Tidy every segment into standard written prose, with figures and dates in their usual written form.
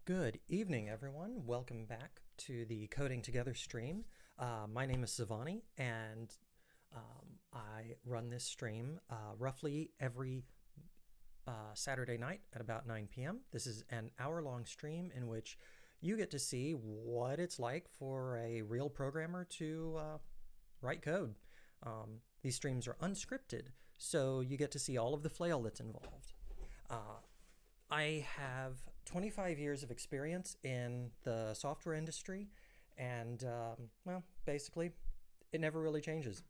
Good evening, everyone. Welcome back to the Coding Together stream. My name is Savanni, and I run this stream roughly every Saturday night at about 9 p.m. This is an hour-long stream in which you get to see what it's like for a real programmer to write code. These streams are unscripted, so you get to see all of the flail that's involved. I have 25 years of experience in the software industry, and well, basically, it never really changes.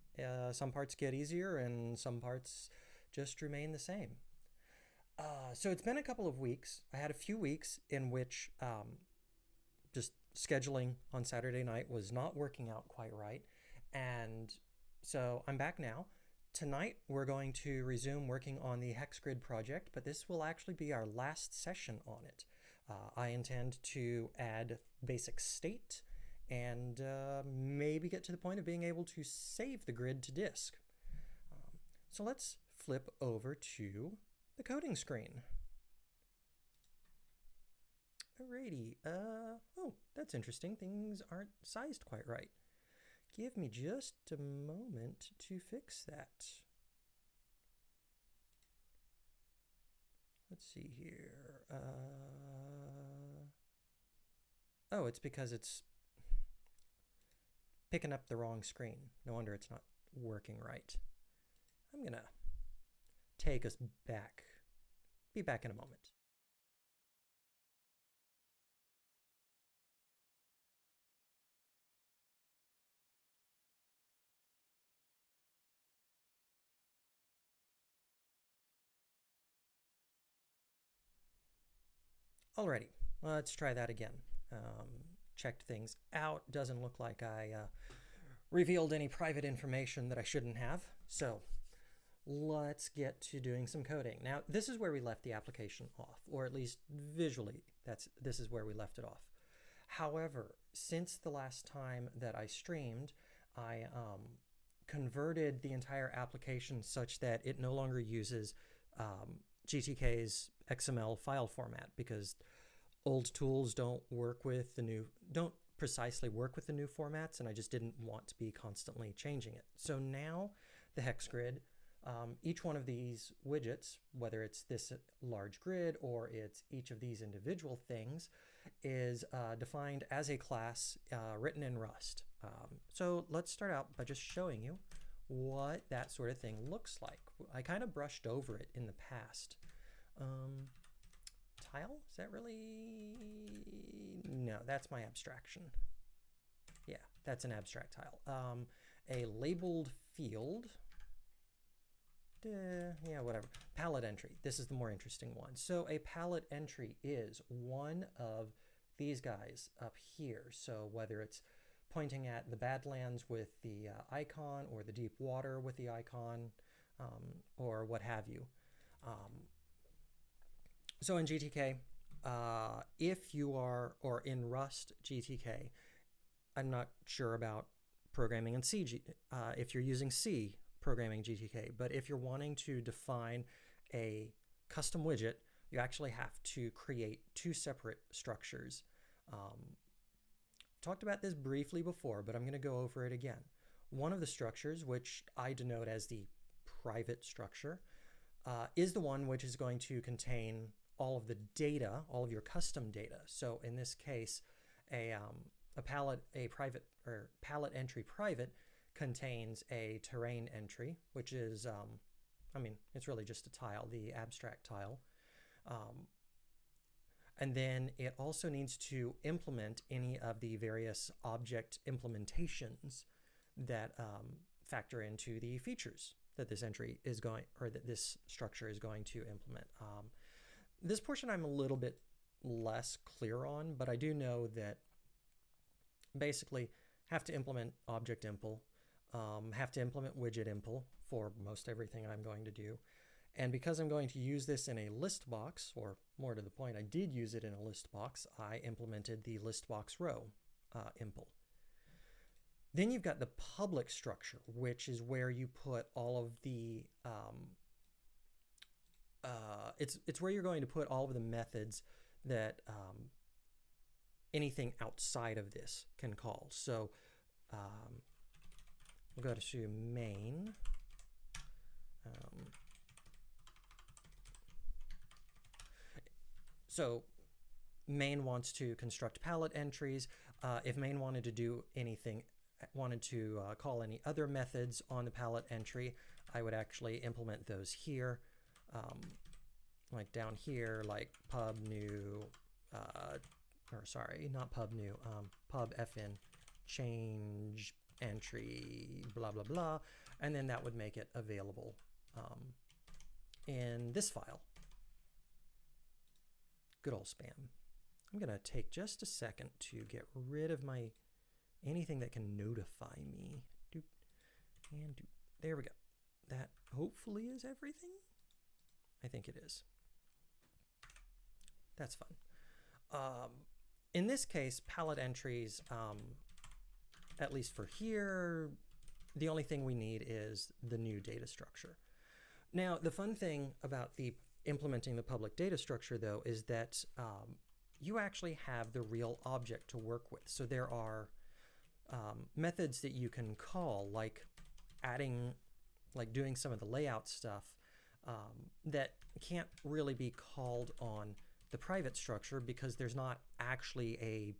Some parts get easier, and some parts just remain the same. So it's been a couple of weeks. I had a few weeks in which just scheduling on Saturday night was not working out quite right, and so I'm back now. Tonight, we're going to resume working on the hex-grid project, but this will actually be our last session on it. I intend to add basic state and maybe get to the point of being able to save the grid to disk. So let's flip over to the coding screen. Alrighty. Oh, that's interesting. Things aren't sized quite right. Give me just a moment to fix that. Let's see here. Oh, it's because it's picking up the wrong screen. No wonder it's not working right. I'm gonna take us back. Be back in a moment. Alrighty, let's try that again. Checked things out. Doesn't look like I revealed any private information that I shouldn't have. So let's get to doing some coding. Now, this is where we left the application off, or at least visually, this is where we left it off. However, since the last time that I streamed, I converted the entire application such that it no longer uses GTK's XML file format, because old tools don't precisely work with the new formats, and I just didn't want to be constantly changing it. So now the hex grid, each one of these widgets, whether it's this large grid or it's each of these individual things, is defined as a class written in Rust. So let's start out by just showing you what that sort of thing looks like. I kind of brushed over it in the past. Tile? Is that really? No, that's my abstraction. Yeah, that's an abstract tile. A labeled field. Yeah, whatever. Palette entry. This is the more interesting one. So a palette entry is one of these guys up here. So whether it's pointing at the Badlands with the icon, or the deep water with the icon, or what have you. So in GTK, if you are, or in Rust GTK, I'm not sure about programming in C, if you're using C programming GTK, but if you're wanting to define a custom widget, you actually have to create two separate structures. Talked about this briefly before, but I'm going to go over it again. One of the structures, which I denote as the private structure, is the one which is going to contain all of the data, all of your custom data. So in this case, a palette entry private contains a terrain entry, which is, I mean, it's really just a tile, the abstract tile. And then it also needs to implement any of the various object implementations that factor into the features that this entry is going, or that this structure is going to implement. This portion I'm a little bit less clear on, but I do know that basically have to implement object impl, have to implement widget impl for most everything I'm going to do. And because I'm going to use this in a list box, or more to the point, I did use it in a list box, I implemented the list box row impl. Then you've got the public structure, which is where you put all of the it's where you're going to put all of the methods that anything outside of this can call. So we'll go to main. So main wants to construct palette entries. If main wanted to do anything, wanted to call any other methods on the palette entry, I would actually implement those here. Like down here, like pub new, or sorry, not pub new, pub fn change entry, blah, blah, blah. And then that would make it available in this file. Good old spam. I'm going to take just a second to get rid of my anything that can notify me. Doop and doop. There we go. That hopefully is everything. I think it is. That's fun. In this case, palette entries, at least for here, the only thing we need is the new data structure. Now, the fun thing about implementing the public data structure, though, is that you actually have the real object to work with. So there are methods that you can call, like doing some of the layout stuff that can't really be called on the private structure because there's not actually a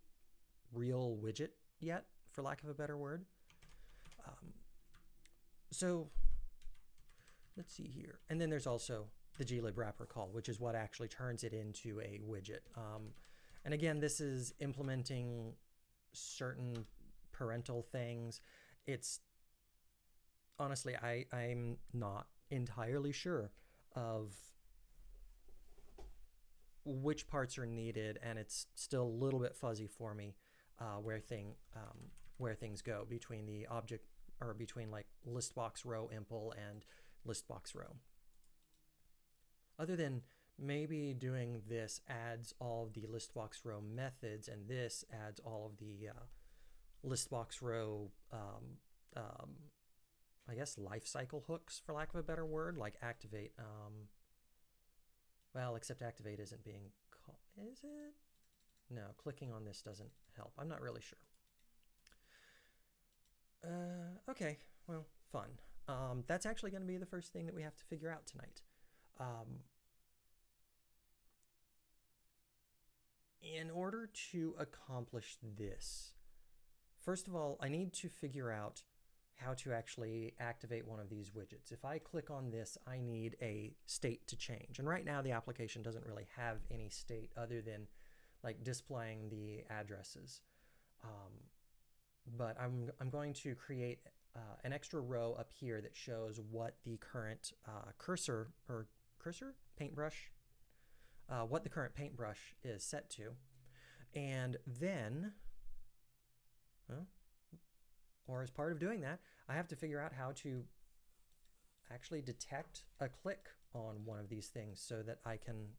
real widget yet, for lack of a better word. So let's see here. And then there's also the glib wrapper call, which is what actually turns it into a widget. And again, this is implementing certain parental things. It's honestly, I'm not entirely sure of which parts are needed, and it's still a little bit fuzzy for me where things go between the object, or between like listbox row impl and listbox row. Other than maybe doing this adds all of the listbox row methods, and this adds all of the listbox row, I guess, lifecycle hooks, for lack of a better word, like activate. Well, except activate isn't being called, is it? No, clicking on this doesn't help. I'm not really sure. Okay, well, fun. That's actually going to be the first thing that we have to figure out tonight. In order to accomplish this, first of all, I need to figure out how to actually activate one of these widgets. If I click on this, I need a state to change. And right now the application doesn't really have any state other than like displaying the addresses. But I'm going to create an extra row up here that shows what the current paintbrush, what the current paintbrush is set to. And then, or as part of doing that, I have to figure out how to actually detect a click on one of these things so that I can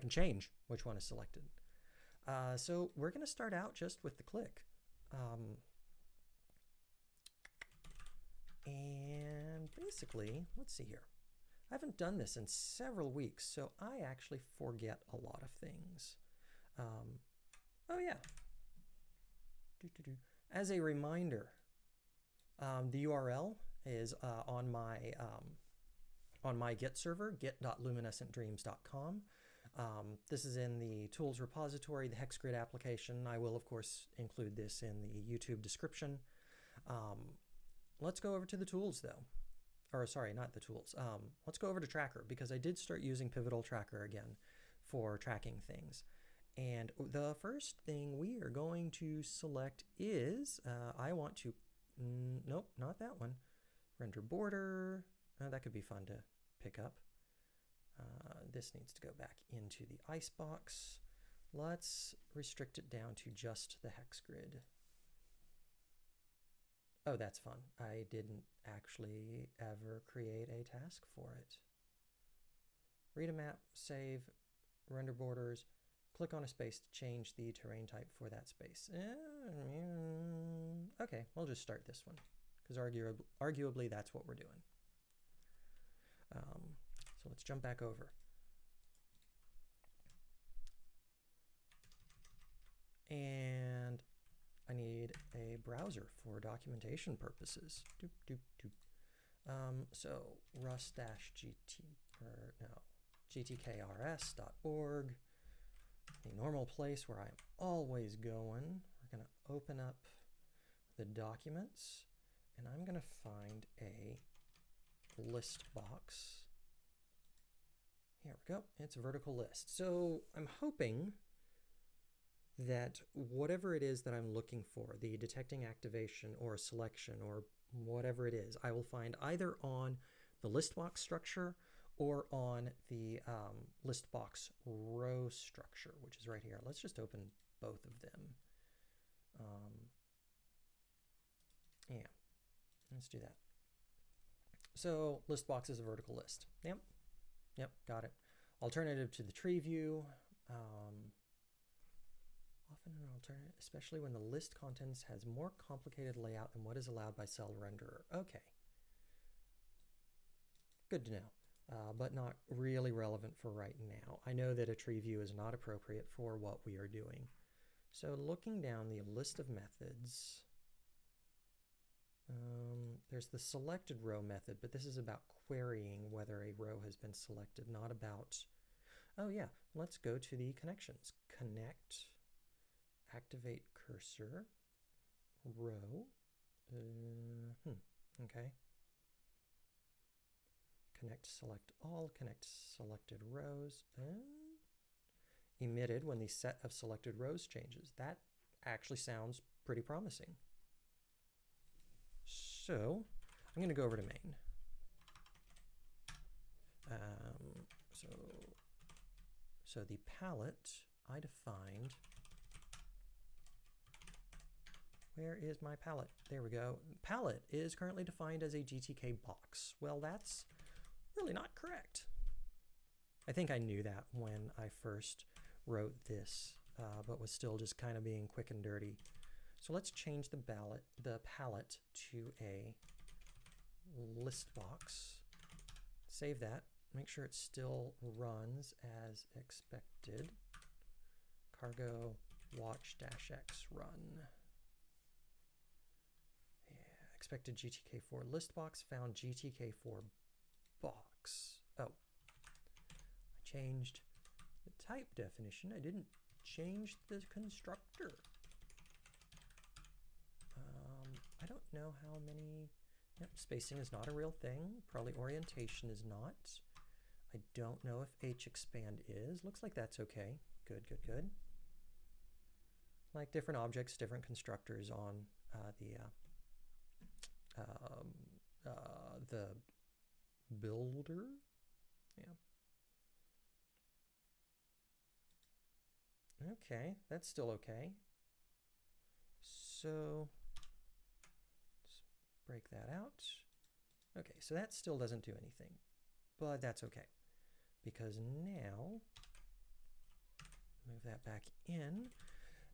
change which one is selected. So we're going to start out just with the click. And basically, let's see here. I haven't done this in several weeks, so I actually forget a lot of things. Oh yeah. As a reminder, the URL is on my Git server, git.luminescentdreams.com. This is in the tools repository, the hex-grid application. I will, of course, include this in the YouTube description. Let's go over to the tools, though. Or sorry, not the tools. Let's go over to Tracker, because I did start using Pivotal Tracker again for tracking things. And the first thing we are going to select is, I want to, nope, not that one. Render border, that could be fun to pick up. This needs to go back into the icebox. Let's restrict it down to just the hex grid. Oh, that's fun. I didn't actually ever create a task for it. Read a map, save, render borders, click on a space to change the terrain type for that space. Okay, we'll just start this one, because arguably that's what we're doing. So let's jump back over. And I need a browser for documentation purposes. Doop, doop, doop. So rust-gt, or no, gtkrs.org, the normal place where I'm always going. We're going to open up the documents, and I'm going to find a list box. Here we go. It's a vertical list. So I'm hoping that whatever it is that I'm looking for, the detecting activation or selection or whatever it is, I will find either on the list box structure or on the list box row structure, which is right here. Let's just open both of them. Yeah, let's do that. So list box is a vertical list. Yep, got it. Alternative to the tree view. Often an alternative, especially when the list contents has more complicated layout than what is allowed by cell renderer. Okay. Good to know, but not really relevant for right now. I know that a tree view is not appropriate for what we are doing. So looking down the list of methods, there's the selected row method, but this is about querying whether a row has been selected, not about, oh yeah, let's go to the connections. Connect, activate cursor, row, okay. Connect select all, connect selected rows, emitted when the set of selected rows changes. That actually sounds pretty promising. So I'm going to go over to main. So the palette I defined. Where is my palette? There we go. Palette is currently defined as a GTK box. Well, that's really not correct. I think I knew that when I first wrote this, but was still just kind of being quick and dirty. So let's change the palette to a list box. Save that. Make sure it still runs as expected. Cargo watch-x run. Yeah, expected GTK4 list box, found GTK4 box. Oh, I changed the type definition. I didn't change the constructor. I don't know how many. Yep, spacing is not a real thing. Probably orientation is not. I don't know if h-expand is. Looks like that's okay. Good, good, good. Like different objects, different constructors on the builder. Yeah. Okay, that's still okay. So let's break that out. Okay, so that still doesn't do anything, but that's okay, because now, move that back in.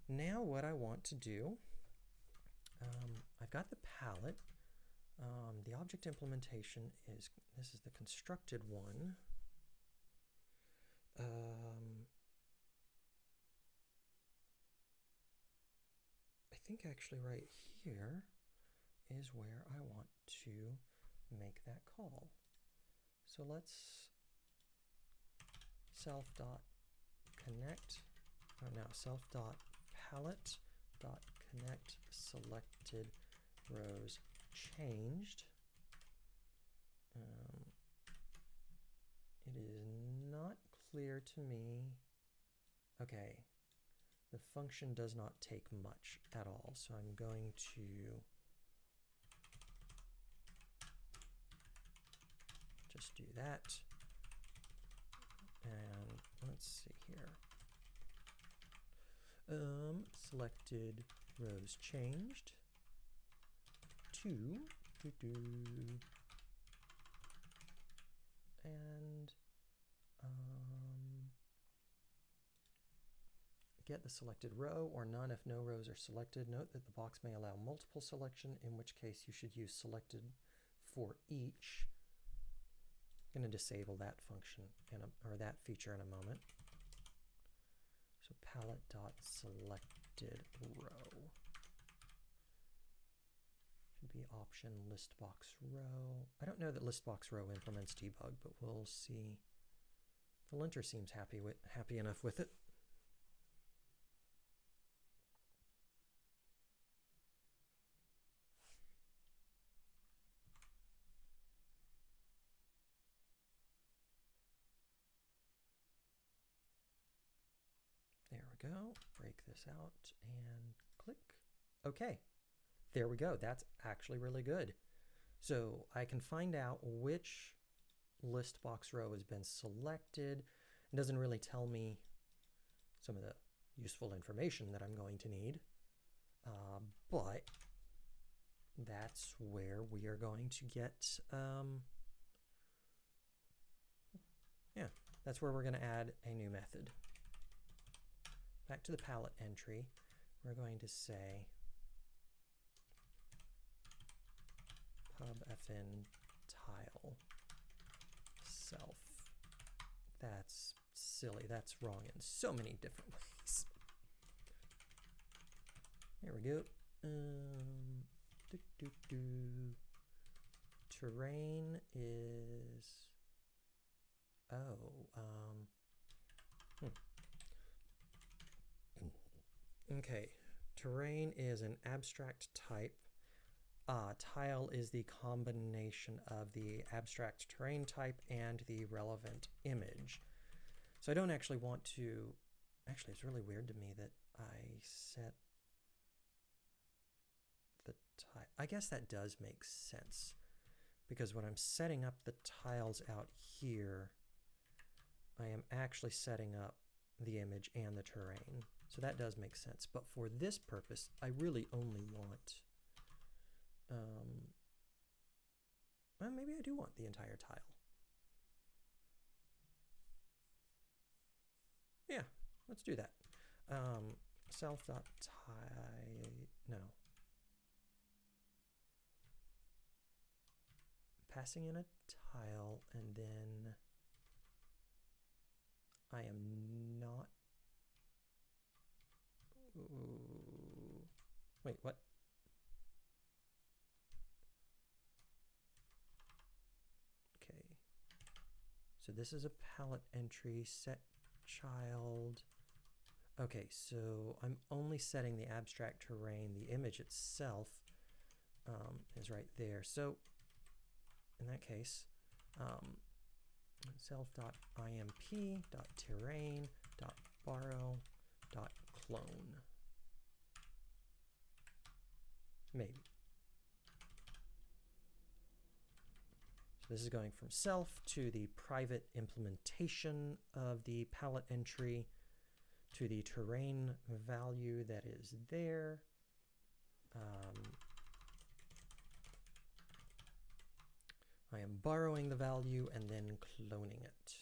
Now what I want to do, I've got the palette. The object implementation is, this is the constructed one. I think actually right here is where I want to make that call. So let's self.connect, or no, self.palette.connect selected rows changed. It is not clear to me. Okay, the function does not take much at all, so I'm going to just do that. And let's see here. Selected rows changed to and get the selected row or none if no rows are selected. Note that the box may allow multiple selection, in which case you should use selected for each. I'm going to disable that function or that feature in a moment. So palette.selected selected row. Should be option list box row. I don't know that list box row implements debug, but we'll see. The linter seems happy enough with it. There we go. Break this out and click. Okay. There we go. That's actually really good. So I can find out which list box row has been selected. It doesn't really tell me some of the useful information that I'm going to need, but that's where we are going to get, yeah, that's where we're going to add a new method. Back to the palette entry, we're going to say pubfn tile self. That's silly. That's wrong in so many different ways. There we go. Terrain is, okay. Terrain is an abstract type. Tile is the combination of the abstract terrain type and the relevant image. So I don't actually want to, actually it's really weird to me that I set the tile. I guess that does make sense, because when I'm setting up the tiles out here, I am actually setting up the image and the terrain. So that does make sense. But for this purpose, I really only want, well, maybe I do want the entire tile. Yeah, let's do that. Self.tile, no. Passing in a tile, and then I am not, wait, what? Okay, so this is a palette entry, set child. Okay, so I'm only setting the abstract terrain. The image itself is right there. So in that case, self.imp.terrain.borrow.clone. Maybe. So this is going from self to the private implementation of the palette entry to the terrain value that is there. I am borrowing the value and then cloning it.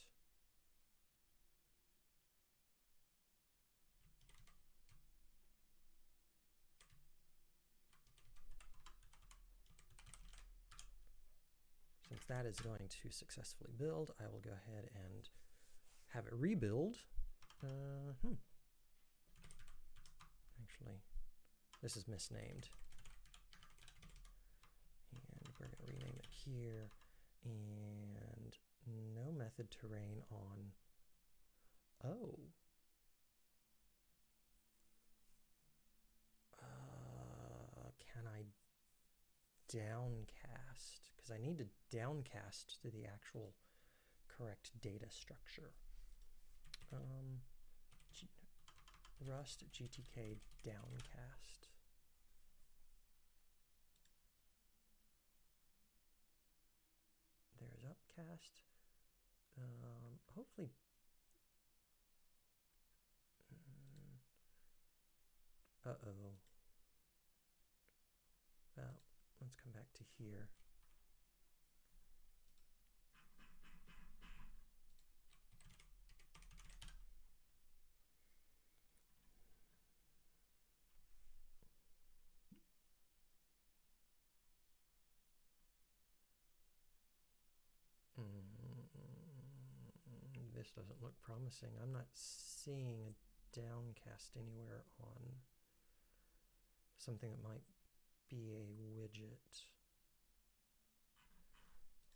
Since that is going to successfully build, I will go ahead and have it rebuild. Actually, this is misnamed. And we're going to rename it here. And no method terrain on. Oh. Can I downcast? Because I need to downcast to the actual correct data structure. Rust GTK downcast. There's upcast. Hopefully. Uh-oh. Well, let's come back to here. This doesn't look promising. I'm not seeing a downcast anywhere on something that might be a widget.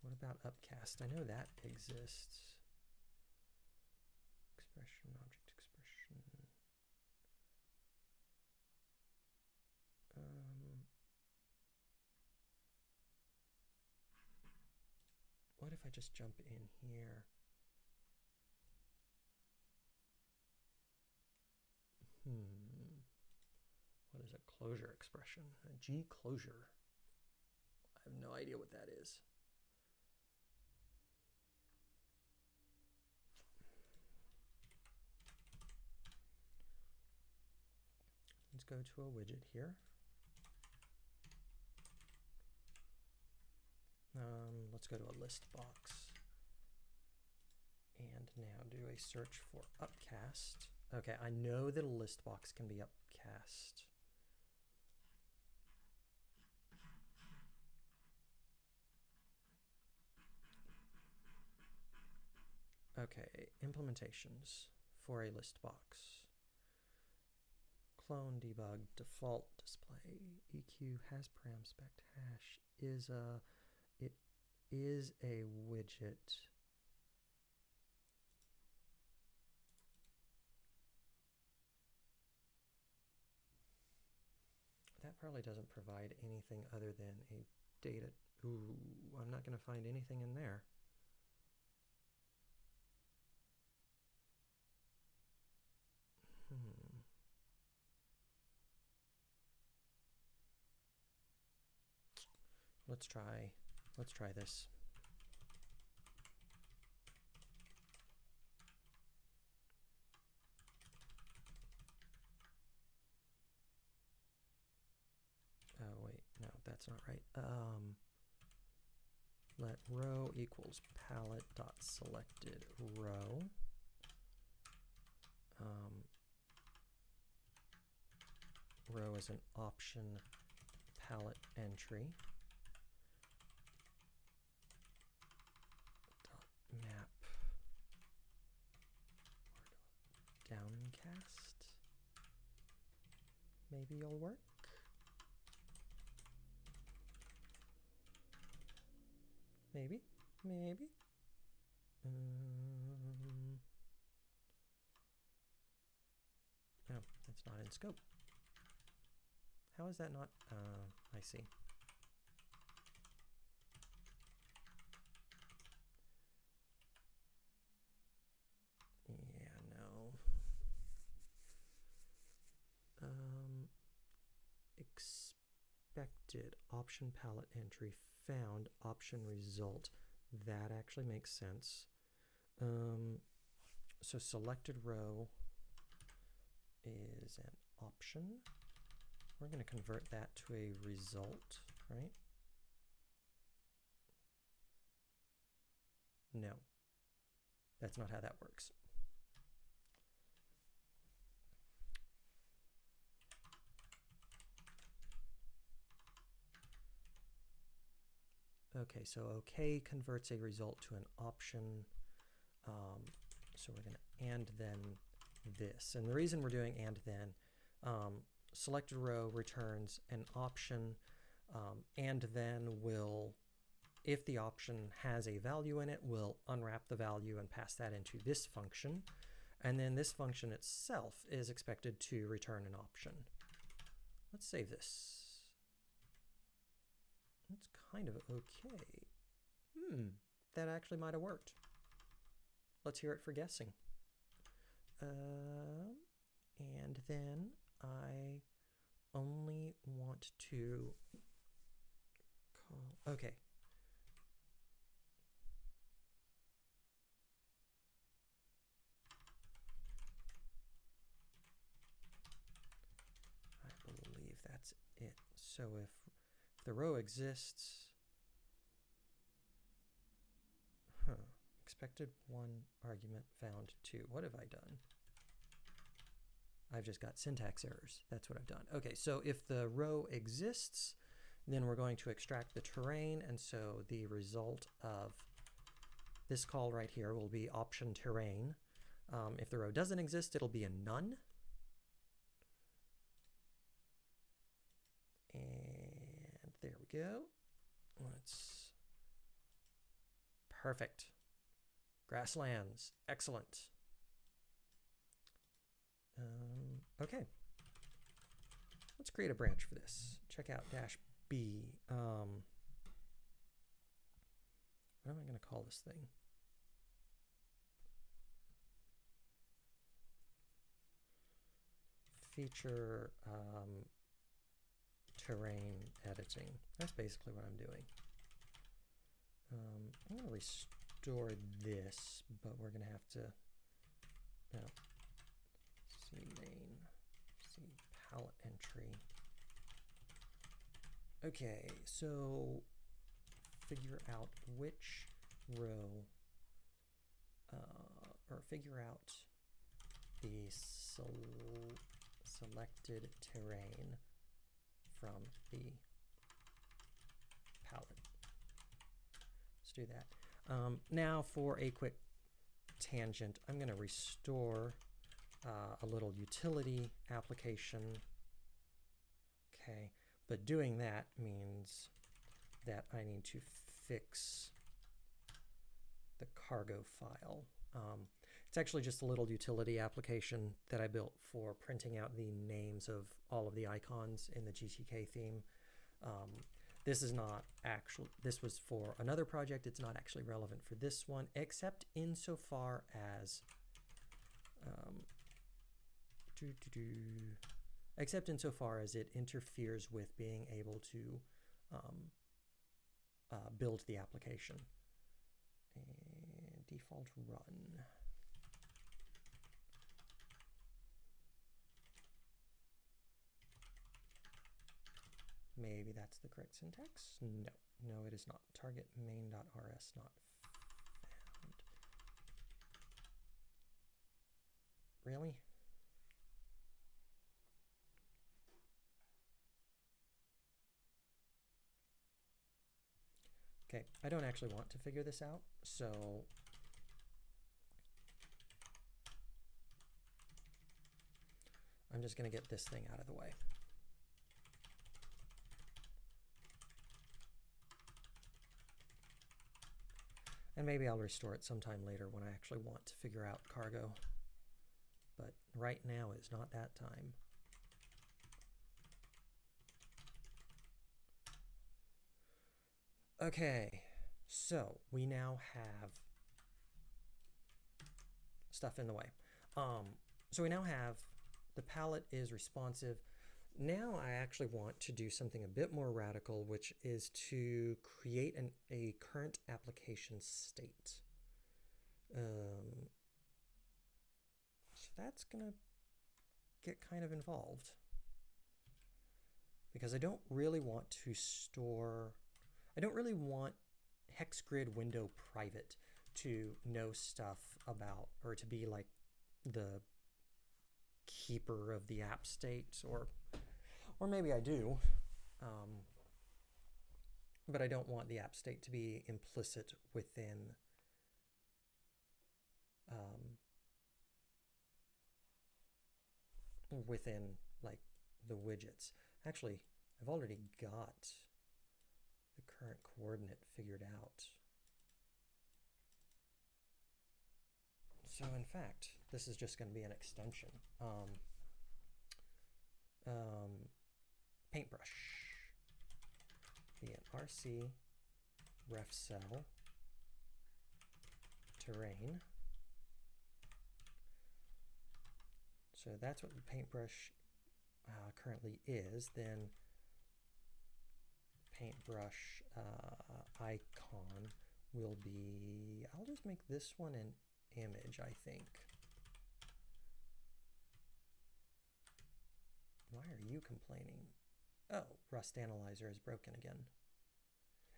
What about upcast? I know that exists. Expression, object expression. What if I just jump in here? What is a closure expression? A G closure. I have no idea what that is. Let's go to a widget here. Let's go to a list box. And now do a search for upcast. Okay, I know that a list box can be upcast. Okay, implementations for a list box. Clone, debug, default display, EQ, has param, spec, hash, it is a widget. That probably doesn't provide anything other than a data. Ooh, I'm not going to find anything in there. Let's try this. Oh wait, no, that's not right. Let row equals palette dot selected row. Row is an option palette entry. Map or downcast. Maybe you'll work. Maybe. No, it's not in scope. How is that not? I see. Yeah, no. Expected option palette entry found option result. That actually makes sense. So selected row is an option. We're going to convert that to a result, right? No, that's not how that works. Okay, so OK converts a result to an option. So we're going to and then this. And the reason we're doing and then, selected row returns an option, and then will, if the option has a value in it, will unwrap the value and pass that into this function. And then this function itself is expected to return an option. Let's save this. It's kind of okay. That actually might have worked. Let's hear it for guessing. And then I only want to call, okay. I believe that's it. So if the row exists, expected 1 argument found 2. What have I done? I've just got syntax errors. That's what I've done. Okay, so if the row exists, then we're going to extract the terrain, and so the result of this call right here will be option terrain. If the row doesn't exist, it'll be a none. And there we go. Let's, perfect. Grasslands, excellent. Okay. Let's create a branch for this. Check out -b. What am I going to call this thing? Feature terrain editing. That's basically what I'm doing. I'm going to restore this, but we're going to have to, no, C main, C palette entry. Okay, so figure out which row, or figure out the selected terrain from the palette. Let's do that. Now for a quick tangent, I'm going to restore a little utility application. Okay, but doing that means that I need to fix the cargo file. It's actually just a little utility application that I built for printing out the names of all of the icons in the GTK theme. This is not actually, this was for another project. It's not actually relevant for this one, except insofar as, except insofar as it interferes with being able to build the application. And default run. Maybe that's the correct syntax. No, no, it is not. Target main.rs not found. Really? Okay, I don't actually want to figure this out, so I'm just going to get this thing out of the way. And maybe I'll restore it sometime later when I actually want to figure out cargo. But right now is not that time. Okay, so we now have stuff in the way. So we now have the palette is responsive. Now I actually want to do something a bit more radical, which is to create a current application state. So that's going to get kind of involved, because I don't really want to store, I don't really want hex-grid window private to know stuff about, or to be like the keeper of the app state, or maybe I do, but I don't want the app state to be implicit within like the widgets. Actually, I've already got the current coordinate figured out. So in fact, this is just going to be an extension. Paintbrush, be an RC ref cell terrain. So that's what the paintbrush currently is. Then paintbrush icon will be, I'll just make this one an image, I think. Why are you complaining? Oh, Rust Analyzer is broken again.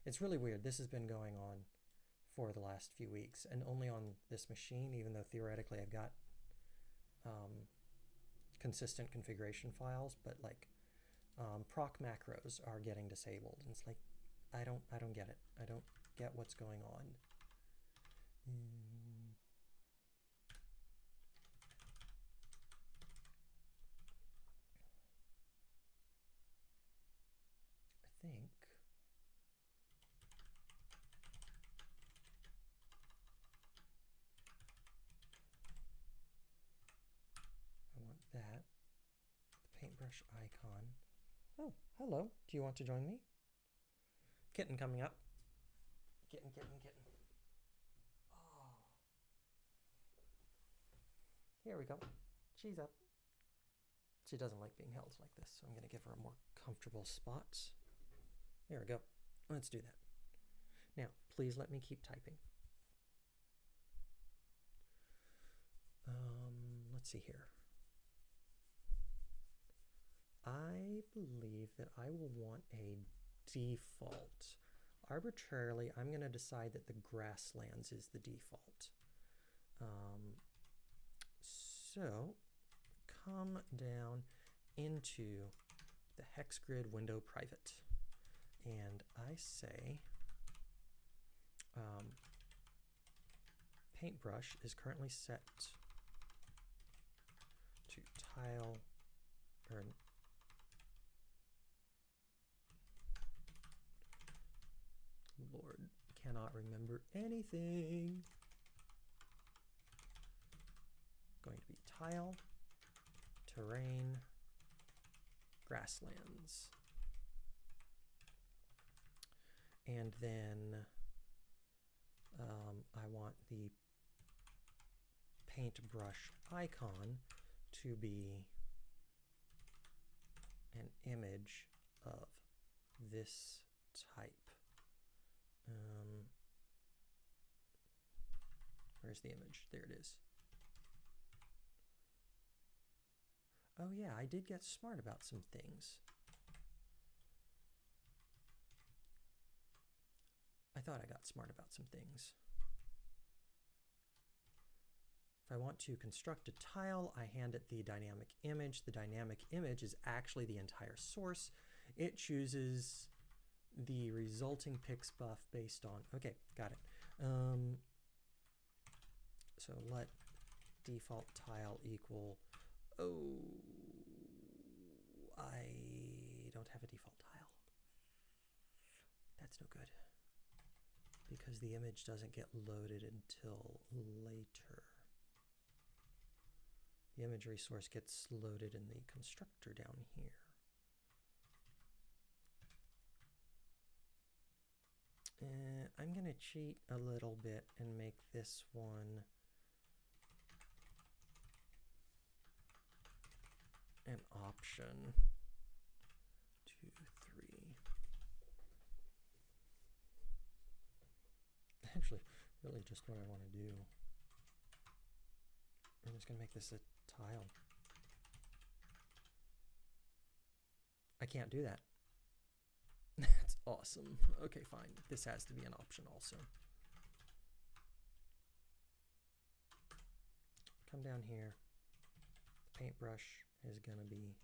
It's really weird. This has been going on for the last few weeks, and only on this machine, even though theoretically I've got consistent configuration files, but like proc macros are getting disabled, and it's like I don't get it. I don't get what's going on. paintbrush icon. Oh, hello. Do you want to join me? Kitten coming up. Kitten, kitten, kitten. Oh. Here we go. She's up. She doesn't like being held like this, so I'm going to give her a more comfortable spot. There we go. Let's do that. Now, please let me keep typing. Let's see here. I believe that I will want a default. Arbitrarily, I'm going to decide that the grasslands is the default. So, come down into the hex-grid window private, and I say paintbrush is currently set to tile, or Lord, cannot remember anything. Going to be tile, terrain, grasslands. And then I want the paintbrush icon to be an image of this type. Where's the image? There it is. Oh yeah, I did get smart about some things. I thought I got smart about some things. If I want to construct a tile, I hand it the dynamic image. The dynamic image is actually the entire source. It chooses the resulting pix buff based on, okay, got it. So let default tile equal, oh, I don't have a default tile. That's no good, because the image doesn't get loaded until later. The image resource gets loaded in the constructor down here. I'm going to cheat a little bit and make this one an option. 2, 3. Actually, really just what I want to do. I'm just going to make this a tile. I can't do that. That's awesome. Okay, fine. This has to be an option also. Come down here. The paintbrush is going to be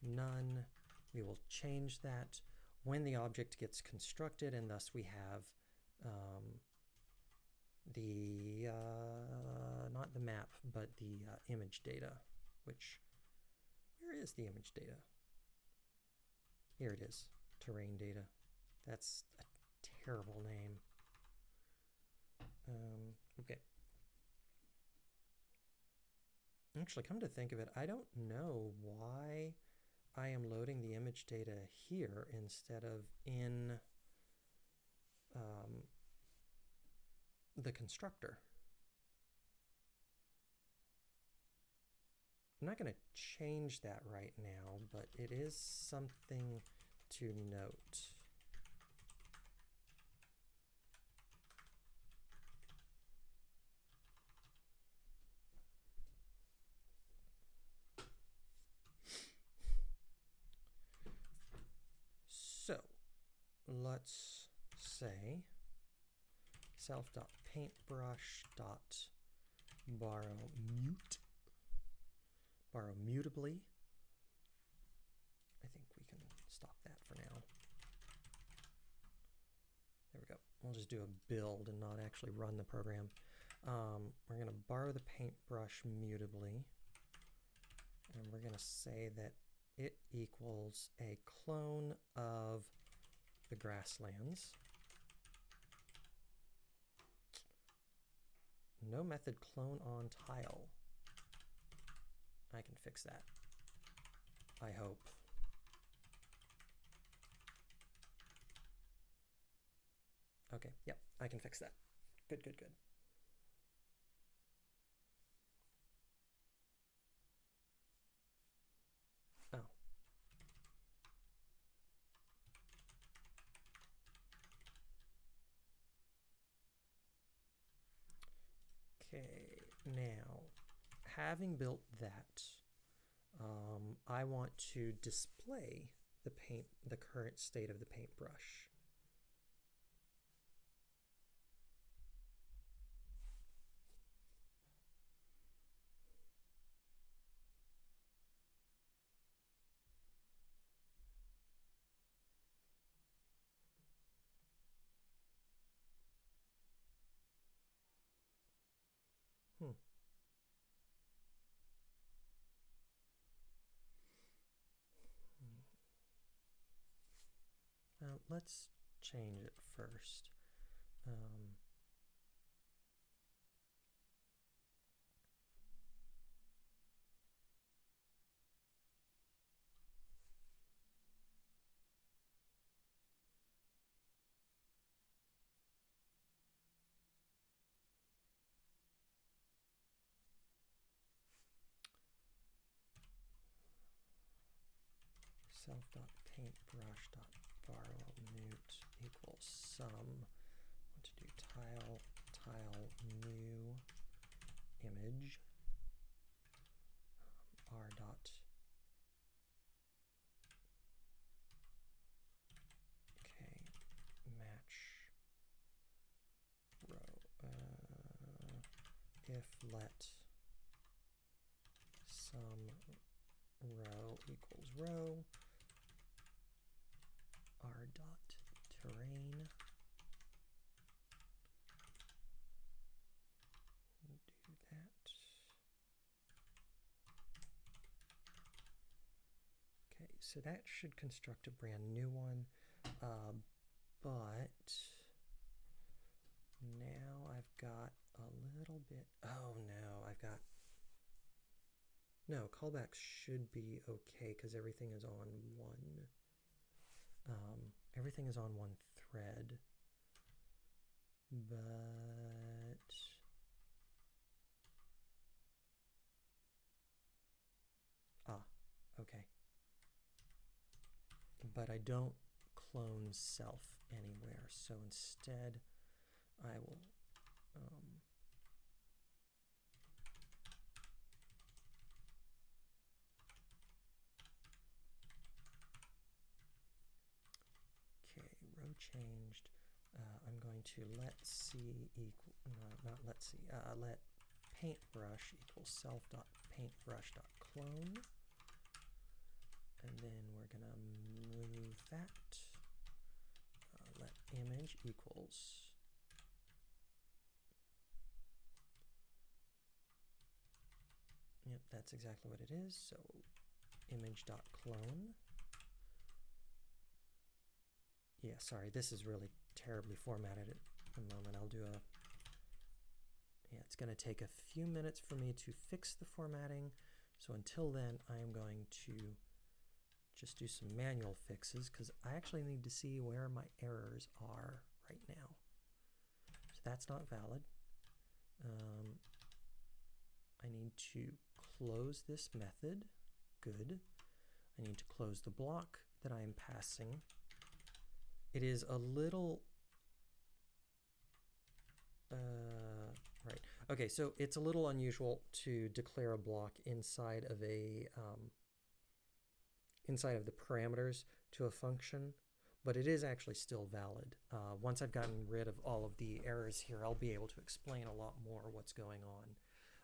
none. We will change that when the object gets constructed, and thus we have the, not the map, but the image data, which, where is the image data? Here it is, terrain data. That's a terrible name. Okay. Actually, come to think of it, I don't know why I am loading the image data here instead of in the constructor. I'm not going to change that right now, but it is something to note. So let's say self.paintbrush.borrow mutably. I think we can stop that for now. There we go. We'll just do a build and not actually run the program. We're going to borrow the paintbrush mutably, and we're going to say that it equals a clone of the grasslands. No method clone on tile. I can fix that. I hope. Okay, yep, I can fix that. Good, good, good. Oh. Okay, now, having built that, I want to display the current state of the paintbrush. Let's change it first. Self.paintbrush.borrowMute equals sum. I want to do tile new image r dot match row if let sum row equals row r dot terrain do that. Okay, so that should construct a brand new one, but now I've got a little bit, oh no, no, callbacks should be okay because everything is on one thread, but okay, but I don't clone self anywhere, so instead I will row changed. I'm going to let C equal, not let C, let paintbrush equals self.paintbrush.clone. And then we're going to move that. Let image equals yep, that's exactly what it is. So image.clone. Yeah, sorry, this is really terribly formatted at the moment. I'll do it's going to take a few minutes for me to fix the formatting. So until then, I am going to just do some manual fixes because I actually need to see where my errors are right now. So that's not valid. I need to close this method. Good. I need to close the block that I am passing. It is a little right. Okay, so it's a little unusual to declare a block inside of a inside of the parameters to a function, but it is actually still valid. Once I've gotten rid of all of the errors here, I'll be able to explain a lot more what's going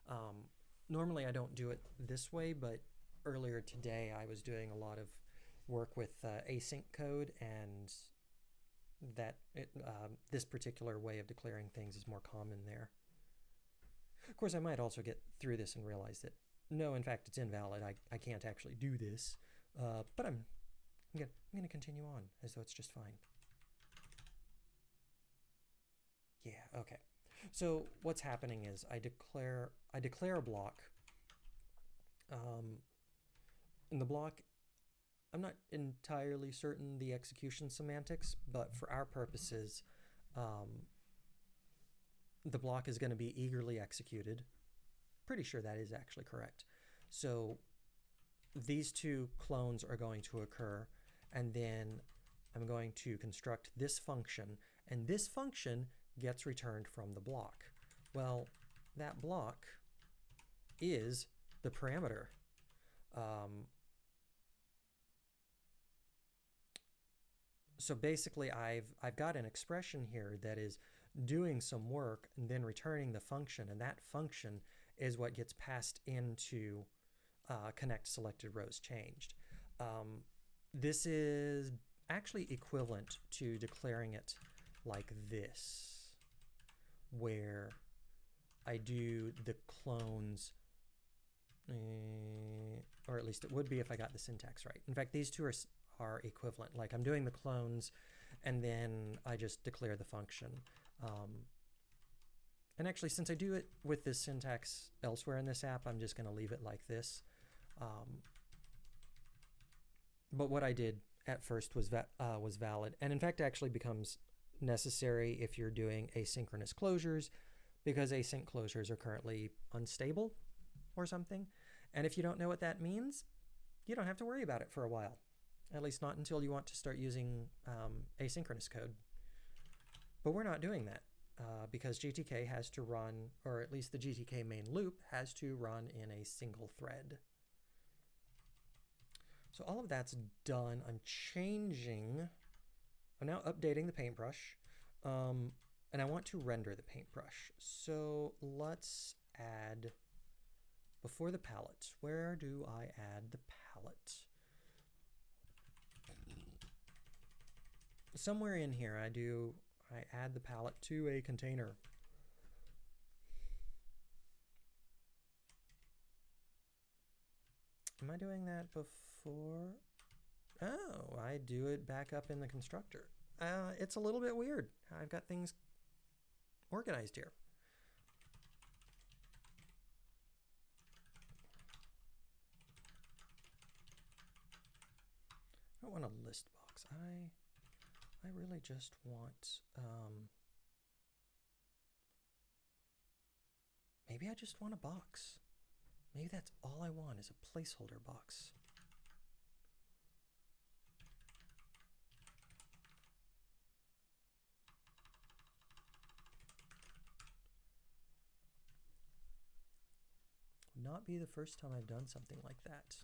on. Normally I don't do it this way, but earlier today I was doing a lot of work with async code, and this particular way of declaring things is more common there. Of course, I might also get through this and realize that no, in fact, it's invalid. I can't actually do this, but I'm going to continue on as though it's just fine. Yeah, okay. So what's happening is I declare a block, and the block I'm not entirely certain the execution semantics, but for our purposes, the block is going to be eagerly executed. Pretty sure that is actually correct. So these two clones are going to occur, and then I'm going to construct this function, and this function gets returned from the block. Well, that block is the parameter. So basically, I've got an expression here that is doing some work and then returning the function, and that function is what gets passed into connect selected rows changed. This is actually equivalent to declaring it like this, where I do the clones, or at least it would be if I got the syntax right. In fact, these two are equivalent. Like I'm doing the clones and then I just declare the function. And actually, since I do it with this syntax elsewhere in this app, I'm just going to leave it like this. But what I did at first was valid, and in fact actually becomes necessary if you're doing asynchronous closures, because async closures are currently unstable or something. And if you don't know what that means, you don't have to worry about it for a while, at least not until you want to start using asynchronous code. But we're not doing that because GTK has to run, or at least the GTK main loop has to run in a single thread. So all of that's done. I'm now updating the paintbrush, and I want to render the paintbrush. So let's add, before the palette, where do I add the palette? Somewhere in here I add the palette to a container. Am I doing that before? Oh, I do it back up in the constructor. It's a little bit weird. I've got things organized here. I don't want a list box. I really just want, maybe I just want a box. Maybe that's all I want is a placeholder box. Would not be the first time I've done something like that.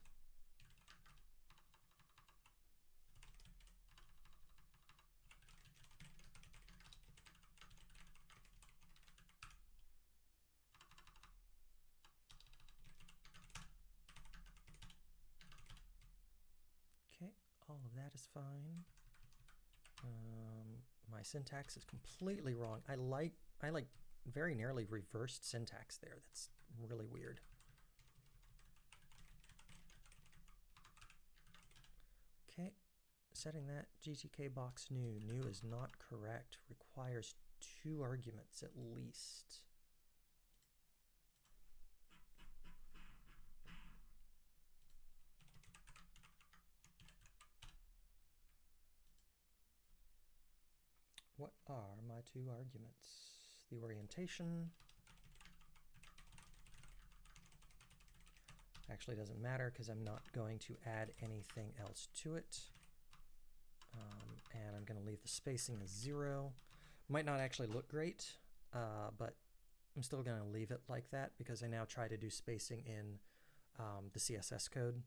Okay, all of that is fine. My syntax is completely wrong. I like very nearly reversed syntax there. That's really weird. Okay, setting that GTK box new. New is not correct. Requires 2 arguments at least. What are my 2 arguments? The orientation actually doesn't matter because I'm not going to add anything else to it. And I'm going to leave the spacing as 0. Might not actually look great, but I'm still going to leave it like that because I now try to do spacing in the CSS code.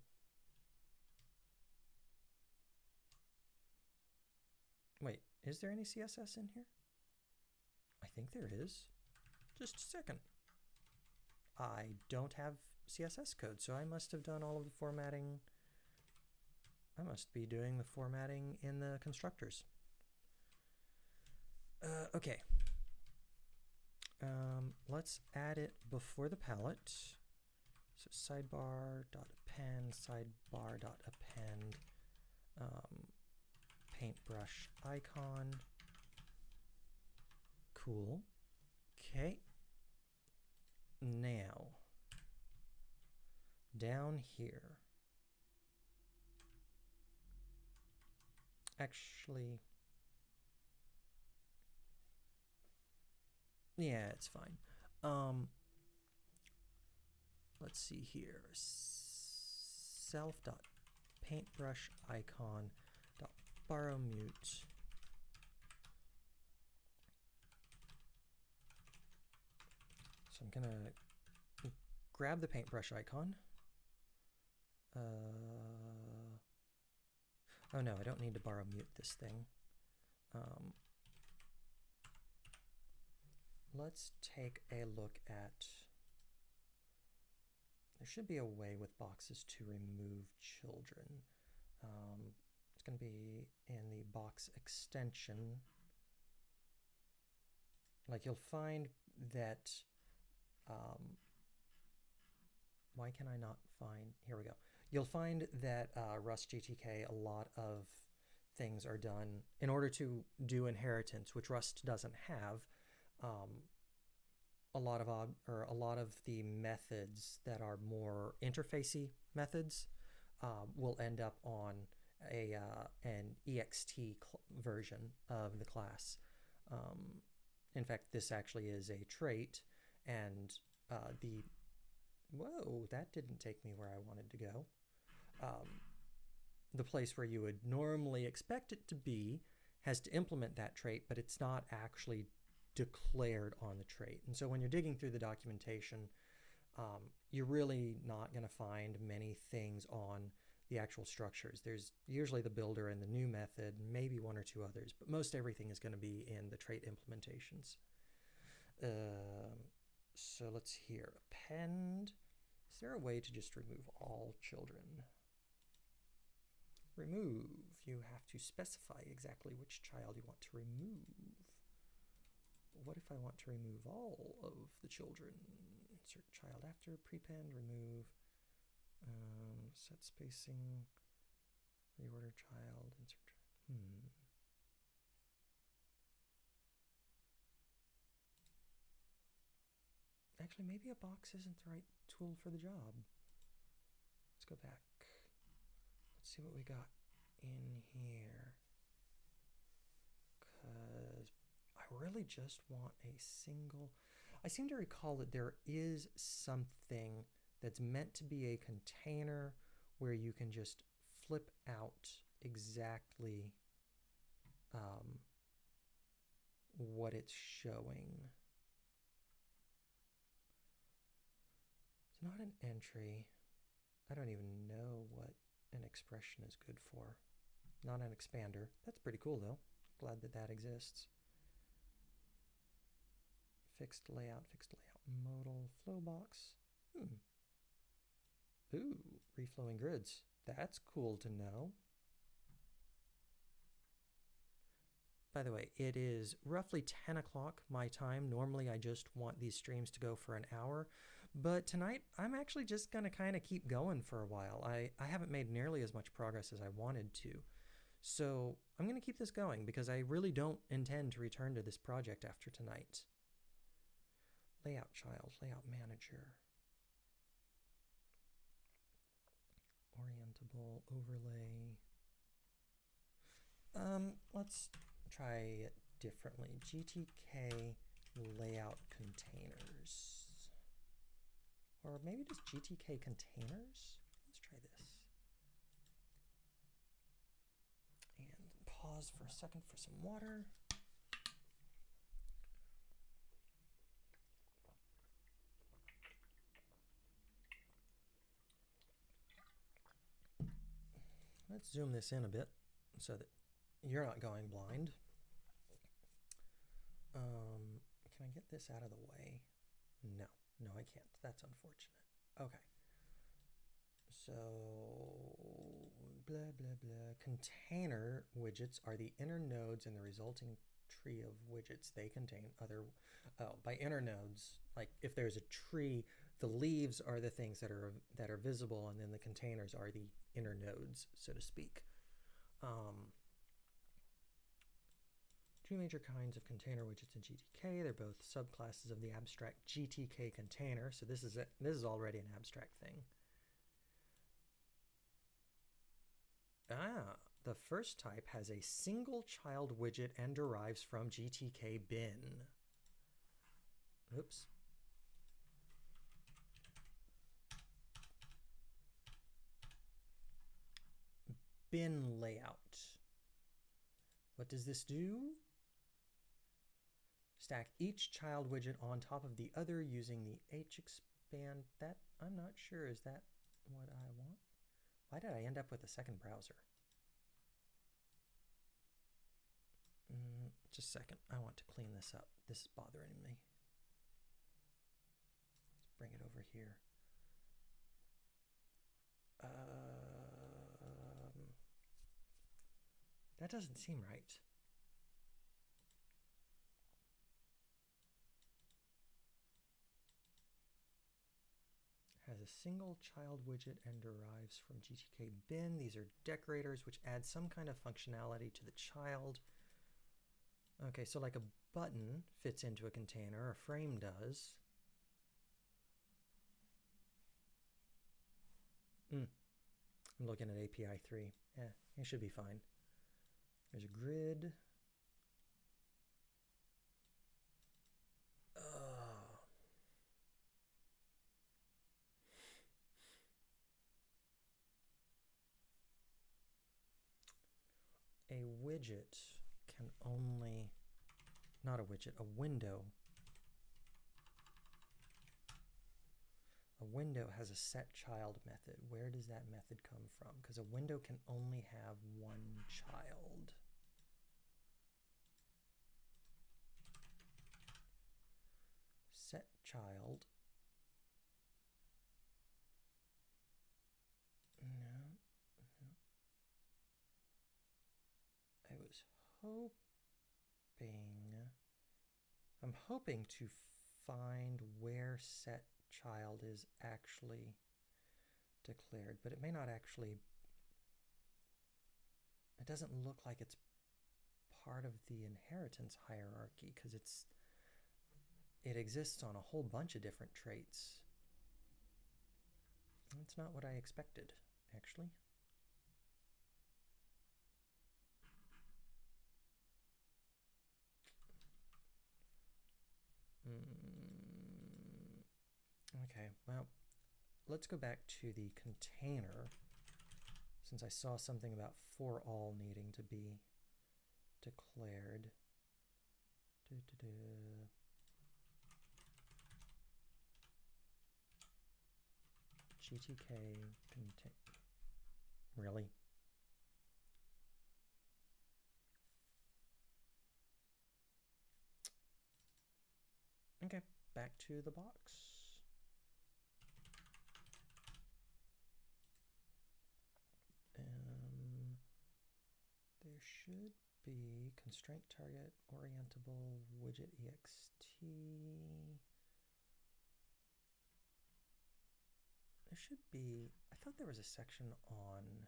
Wait, is there any CSS in here? I think there is. Just a second. I don't have CSS code, so I must have done all of the formatting. I must be doing the formatting in the constructors. Okay. Let's add it before the palette. So sidebar.append, sidebar.append, paintbrush icon. Cool. Okay. Now, down here, Actually, yeah, it's fine. Let's see here. Self.paintbrush icon dot borrow mute. So I'm gonna grab the paintbrush icon. Oh no, I don't need to borrow mute this thing. Let's take a look at. There should be a way with boxes to remove children. It's going to be in the box extension. Like you'll find that. Why can I not find? Here we go. You'll find that Rust GTK, a lot of things are done in order to do inheritance, which Rust doesn't have. A lot of the methods that are more interfacey methods will end up on an ext version of the class. In fact, this actually is a trait, and whoa, that didn't take me where I wanted to go. The place where you would normally expect it to be has to implement that trait, but it's not actually declared on the trait. And so when you're digging through the documentation, you're really not going to find many things on the actual structures. There's usually the builder and the new method, maybe one or two others, but most everything is going to be in the trait implementations. So let's hear append. Is there a way to just remove all children? Remove. You have to specify exactly which child you want to remove. What if I want to remove all of the children? Insert child after, prepend, remove, set spacing, reorder child, insert. Actually, maybe a box isn't the right tool for the job. Let's go back. Let's see what we got in here. Because I really just want a single. I seem to recall that there is something that's meant to be a container where you can just flip out exactly what it's showing. It's not an entry. I don't even know what an expression is good for. Not an expander. That's pretty cool though. Glad that that exists. Fixed layout, modal, flow box. Ooh, reflowing grids. That's cool to know. By the way, it is roughly 10 o'clock my time. Normally I just want these streams to go for an hour, but tonight I'm actually just going to kind of keep going for a while. I haven't made nearly as much progress as I wanted to. So I'm going to keep this going because I really don't intend to return to this project after tonight. Layout child, layout manager. Orientable overlay. Let's try it differently. GTK layout containers. Or maybe just GTK containers? Let's try this. And pause for a second for some water. Let's zoom this in a bit so that you're not going blind. Can I get this out of the way? No, I can't. That's unfortunate. Okay. So, blah, blah, blah. Container widgets are the inner nodes in the resulting tree of widgets. They contain other, by inner nodes, like if there's a tree, the leaves are the things that are visible, and then the containers are the inner nodes, so to speak. Two major kinds of container widgets in GTK. They're both subclasses of the abstract GTK container. So this is already an abstract thing. The first type has a single child widget and derives from GTK bin. Oops. Bin layout. What does this do? Stack each child widget on top of the other using the hex-grid. That, I'm not sure, is that what I want? Why did I end up with a second browser? Just a second, I want to clean this up. This is bothering me. Let's bring it over here. That doesn't seem right. Has a single child widget and derives from GTK bin. These are decorators which add some kind of functionality to the child. Okay, so like a button fits into a container, a frame does. I'm looking at API 3. Yeah, it should be fine. There's a grid. A widget can only, not a widget, a window. A window has a set child method. Where does that method come from? Because a window can only have one child. Set child. No. I was I'm hoping to find where set child is actually declared, but it may not actually, it doesn't look like it's part of the inheritance hierarchy because it exists on a whole bunch of different traits. That's not what I expected, actually. Okay, well, let's go back to the container since I saw something about for all needing to be declared. GTK contain. Really? Okay, back to the box. There should be constraint target orientable widget ext. There should be, I thought there was a section on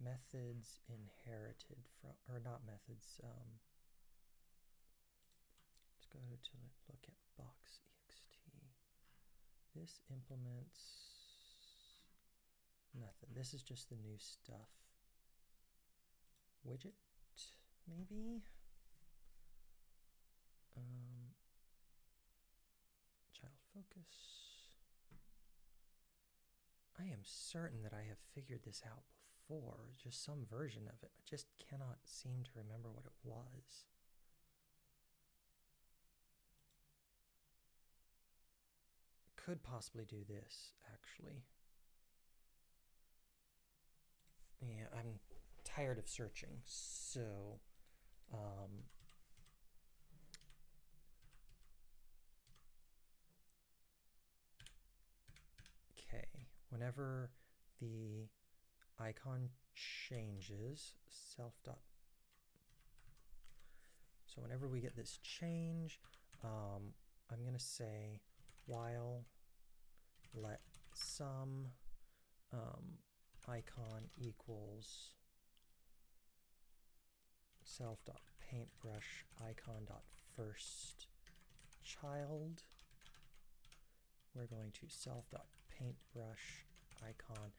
methods inherited from, or not methods, let's go to look at box ext. This implements nothing. This is just the new stuff. Widget, maybe? Child focus. I am certain that I have figured this out before, just some version of it. I just cannot seem to remember what it was. Could possibly do this, actually. Yeah, I'm tired of searching, so okay, whenever the icon changes, so whenever we get this change, I'm going to say while let some icon equals self.paintbrush icon.first child, we're going to self.paintbrush icon.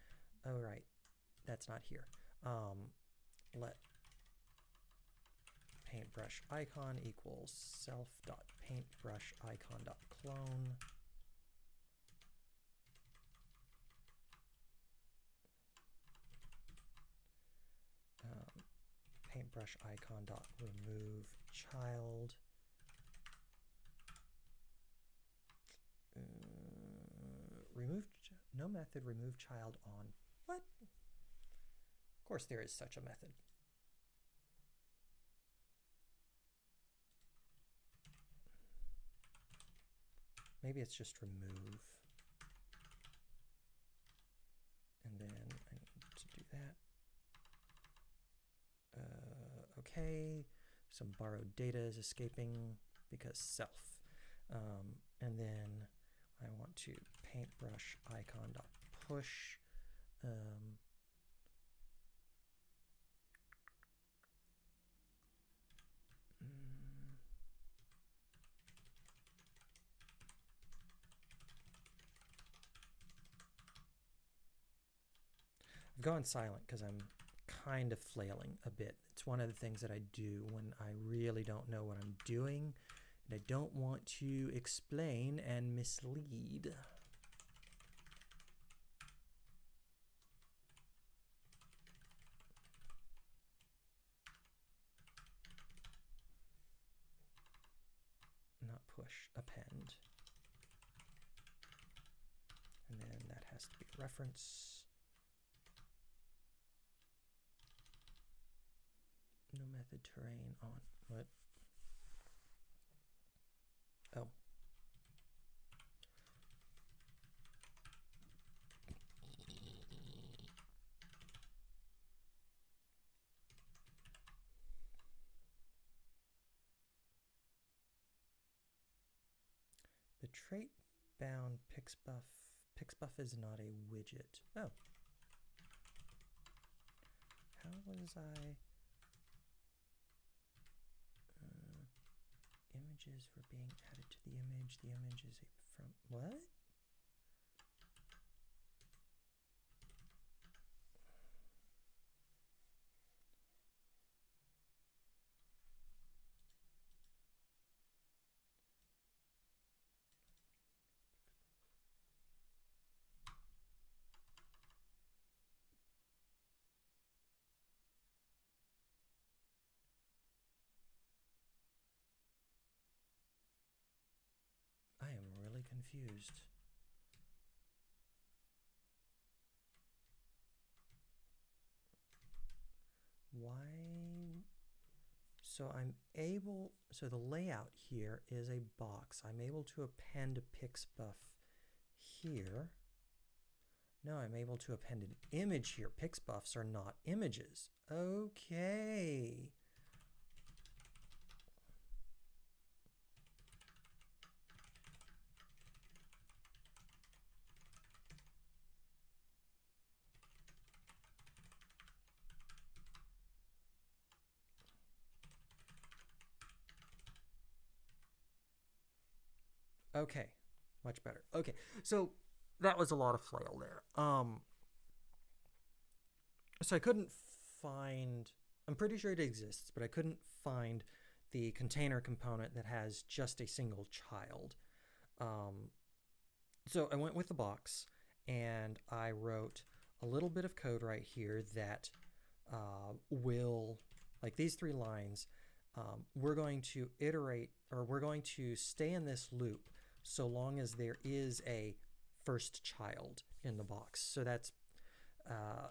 Oh, right, that's not here. let paintbrush icon equals self.paintbrush icon.clone. Paintbrush icon.remove child. No method remove child on. What? Of course there is such a method. Maybe it's just remove. And then I need to do that. Okay, some borrowed data is escaping because self. And then I want to paintbrush icon.push. I've gone silent because I'm kind of flailing a bit. It's one of the things that I do when I really don't know what I'm doing, and I don't want to explain and mislead. Not push, append. And then that has to be reference. No method terrain on. What? Oh. The trait bound pixbuff is not a widget. Oh. How was I? Images were being added to the image. The image is from what? I am really confused. Why? So so the layout here is a box. I'm able to append a pixbuff here. No, I'm able to append an image here. Pixbuffs are not images. Okay. Okay, much better. Okay, so that was a lot of flail there. So I couldn't find, I'm pretty sure it exists, but I couldn't find the container component that has just a single child. So I went with the box and I wrote a little bit of code right here that will, like these 3 lines, we're going to iterate, or we're going to stay in this loop so long as there is a first child in the box. So that's,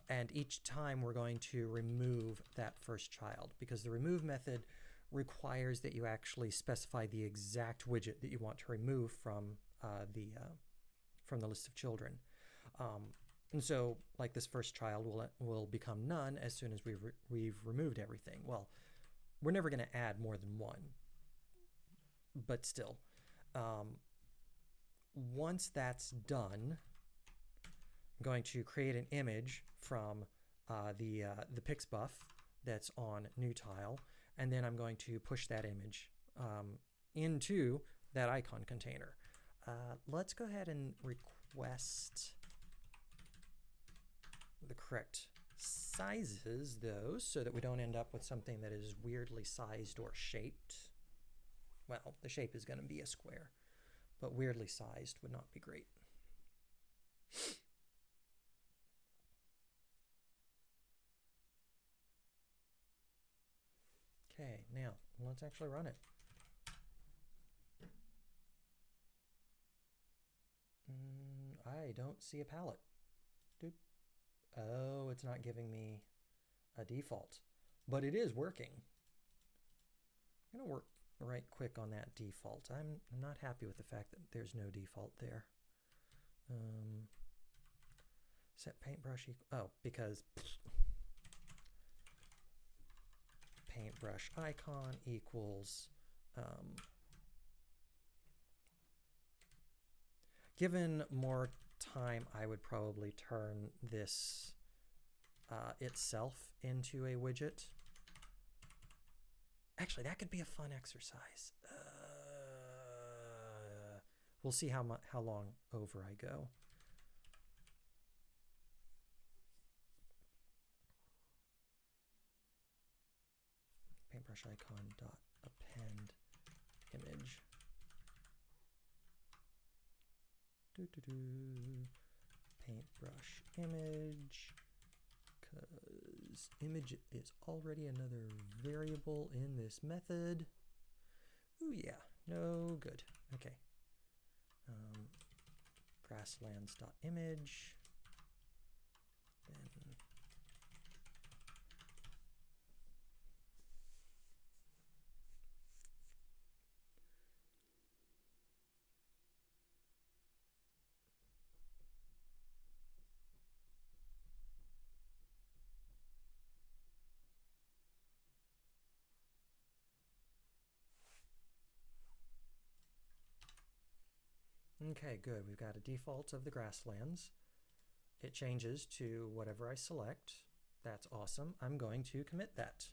and each time we're going to remove that first child, because the remove method requires that you actually specify the exact widget that you want to remove from the list of children. And so, like, this first child will become none as soon as we've removed everything. Well, we're never going to add more than 1, but still. Once that's done, I'm going to create an image from the pixbuff that's on new tile, and then I'm going to push that image into that icon container. Let's go ahead and request the correct sizes those so that we don't end up with something that is weirdly sized or shaped. Well, the shape is going to be a square, but weirdly sized would not be great. Okay, now let's actually run it. I don't see a palette. Oh, it's not giving me a default, but it is working. I'm going to work right quick on that default. I'm not happy with the fact that there's no default there. Set paintbrush equal, oh, because paintbrush icon equals, given more time, I would probably turn this itself into a widget. Actually, that could be a fun exercise. We'll see how long over I go. Paintbrush icon dot append image. Paintbrush image, because image is already another variable in this method. Ooh, yeah, no good. Okay. Grasslands.image. Then okay, good. We've got a default of the grasslands. It changes to whatever I select. That's awesome. I'm going to commit that.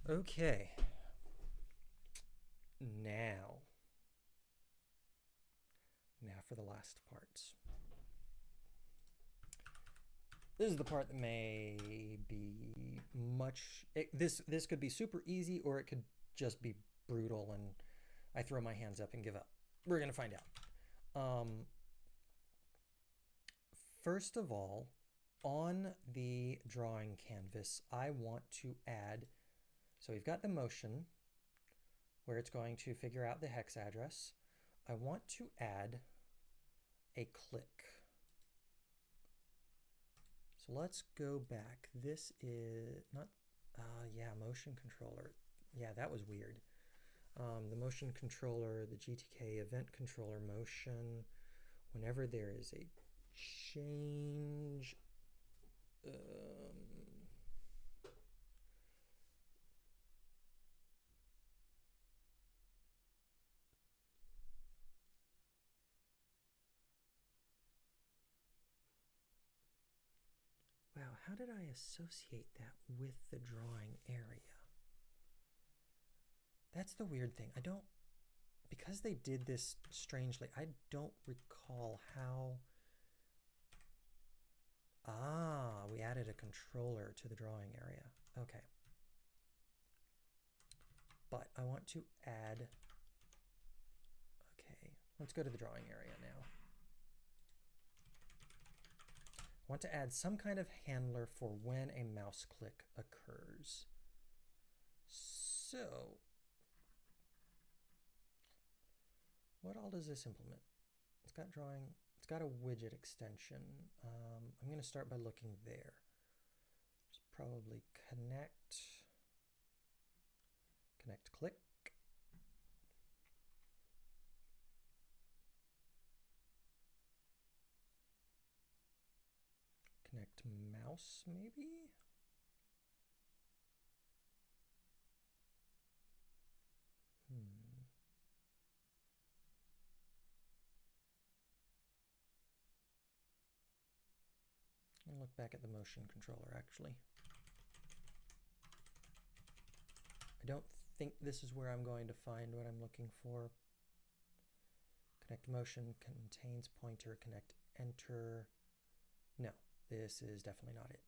Okay. Now for the last part. This is the part that may be this could be super easy, or it could just be brutal and I throw my hands up and give up. We're going to find out. First of all, on the drawing canvas, I want to add, so we've got the motion where it's going to figure out the hex address. I want to add a click. So let's go back. This is not, yeah, motion controller. Yeah, that was weird. The motion controller, the GTK event controller motion, whenever there is a change, wow, how did I associate that with the drawing area? That's the weird thing. I don't, because they did this strangely, I don't recall how. Ah, we added a controller to the drawing area. Okay. But I want to add, okay, let's go to the drawing area now. I want to add some kind of handler for when a mouse click occurs. So, what all does this implement? It's got drawing, it's got a widget extension. I'm going to start by looking there. Just probably connect click. Connect mouse, maybe? I'll look back at the motion controller, actually. I don't think this is where I'm going to find what I'm looking for. Connect motion contains pointer, connect enter. No, this is definitely not it.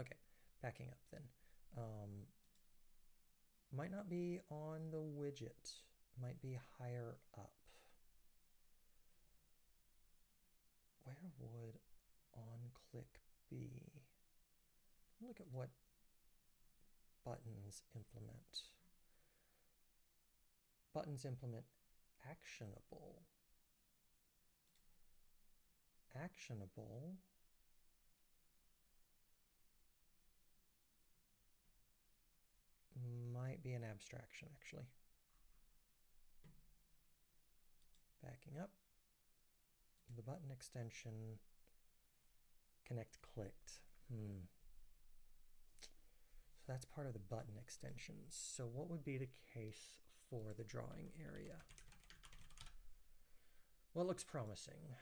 Okay, backing up then. Might not be on the widget, might be higher up. Where would on click be? Look at what buttons implement. Buttons implement actionable. Actionable might be an abstraction, actually. Backing up. The button extension connect clicked. So that's part of the button extensions. So what would be the case for the drawing area? Well, it looks promising.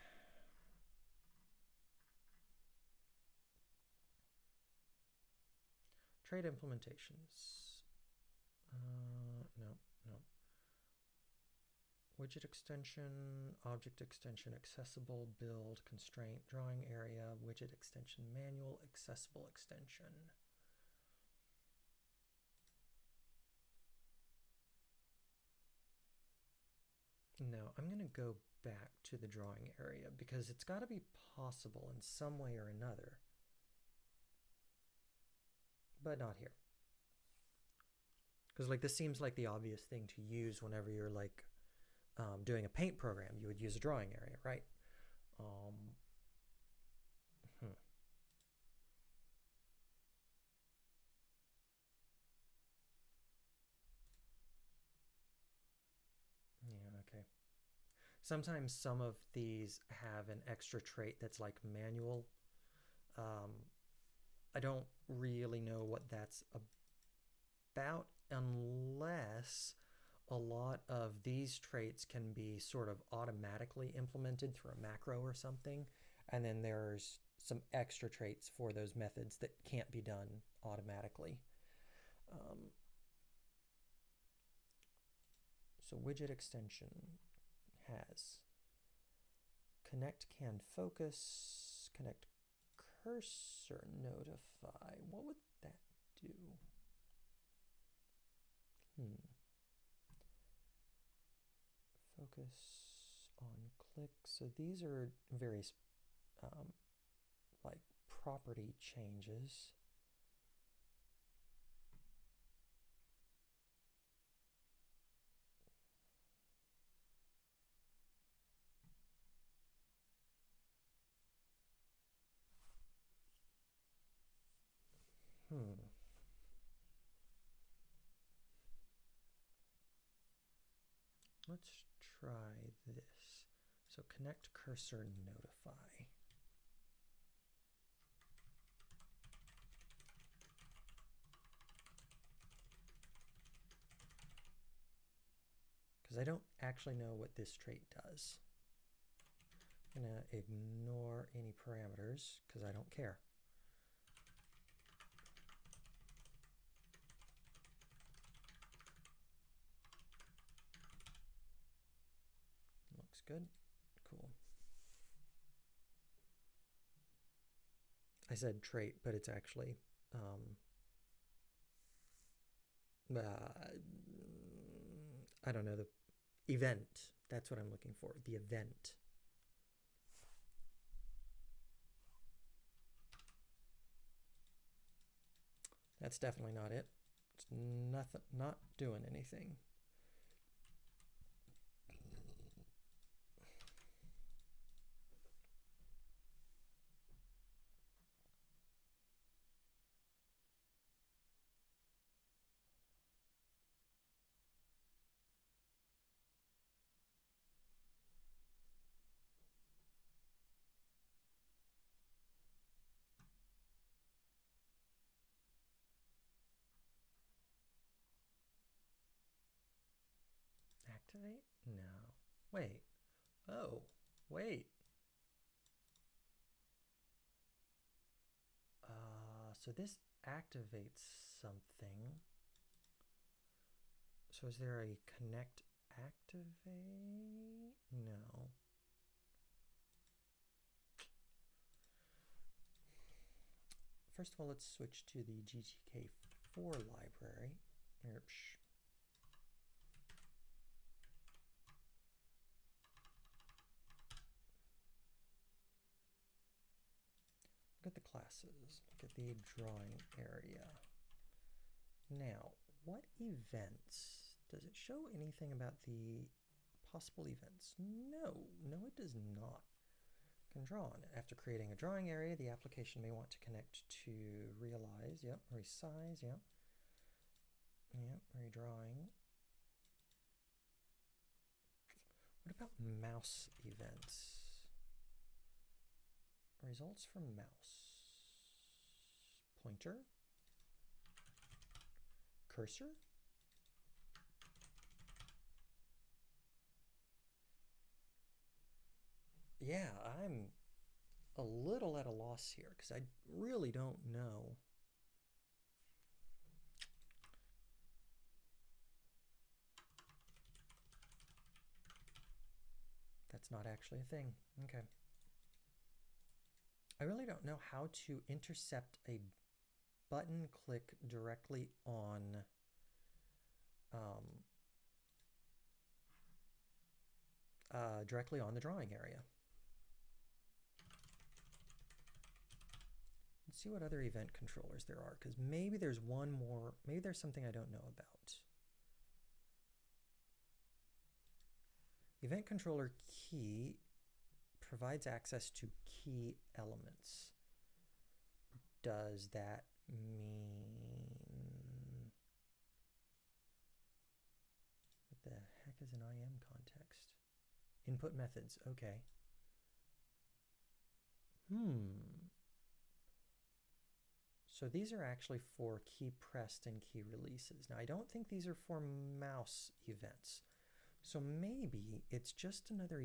Trade implementations. No. Widget extension, object extension, accessible, build, constraint, drawing area, widget extension, manual, accessible extension. No, I'm going to go back to the drawing area because it's got to be possible in some way or another. But not here. Because like this seems like the obvious thing to use whenever you're like doing a paint program. You would use a drawing area, right? Yeah, okay. Sometimes some of these have an extra trait that's like manual. I don't really know what that's about unless a lot of these traits can be sort of automatically implemented through a macro or something. And then there's some extra traits for those methods that can't be done automatically. So widget extension has connect can focus, connect cursor notify. What would that do? Focus on click. So these are various like property changes. Let's try this. So connect cursor notify. Because I don't actually know what this trait does. I'm going to ignore any parameters because I don't care. Looks good. Cool. I said trait, but it's actually I don't know, the event. That's what I'm looking for, the event. That's definitely not it. It's nothing, not doing anything. Activate? No. Wait. Oh, wait. So this activates something. So is there a connect activate? No. First of all, let's switch to the GTK4 library. Look at the classes. Look at the drawing area. Now, what events? Does it show anything about the possible events? No, it does not. Can draw on it. After creating a drawing area, the application may want to connect to realize, yep, resize, yep, redrawing. What about mouse events? Results from mouse. Pointer. Cursor. Yeah, I'm a little at a loss here because I really don't know. That's not actually a thing. Okay. I really don't know how to intercept a button click directly on the drawing area. Let's see what other event controllers there are, because maybe there's one more, maybe there's something I don't know about. Event controller key provides access to key elements. Does that mean... What the heck is an IM context? Input methods, okay. So these are actually for key pressed and key releases. Now I don't think these are for mouse events. So maybe it's just another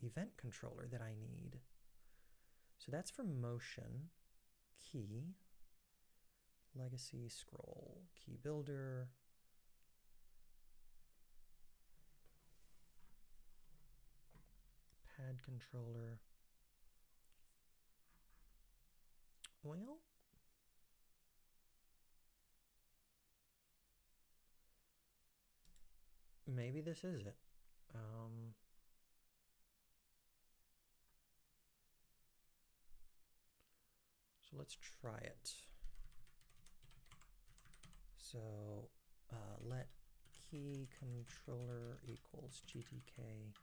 event controller that I need. So that's for motion, key, legacy, scroll, key builder, pad controller. Well, maybe this is it. So let's try it. So let key controller equals GTK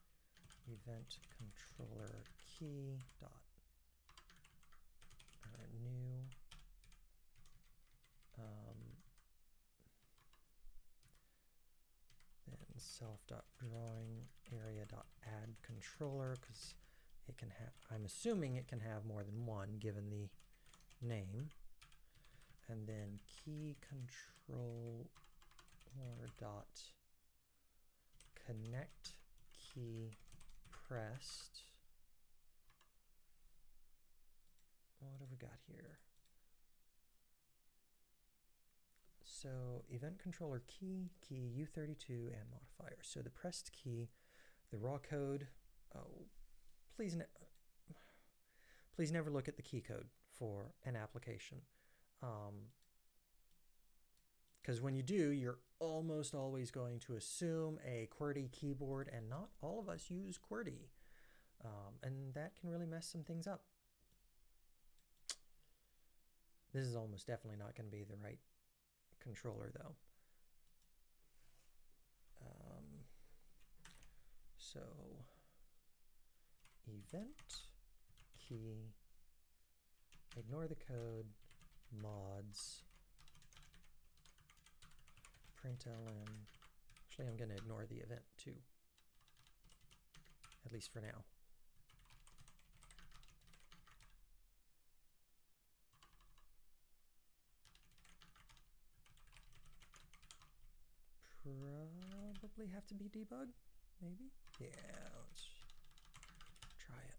event controller key dot new then self.drawing area.add controller, because it can have, I'm assuming it can have more than one given the name, and then key controller dot connect key pressed. What have we got here? So event controller key, key U32, and modifier. So the pressed key, the raw code. Oh, please never look at the key code for an application. Because when you do, you're almost always going to assume a QWERTY keyboard, and not all of us use QWERTY. And that can really mess some things up. This is almost definitely not going to be the right controller, though. So event key, ignore the code, mods, println. Actually, I'm going to ignore the event too, at least for now. Probably have to be debugged, maybe? Yeah, let's try it.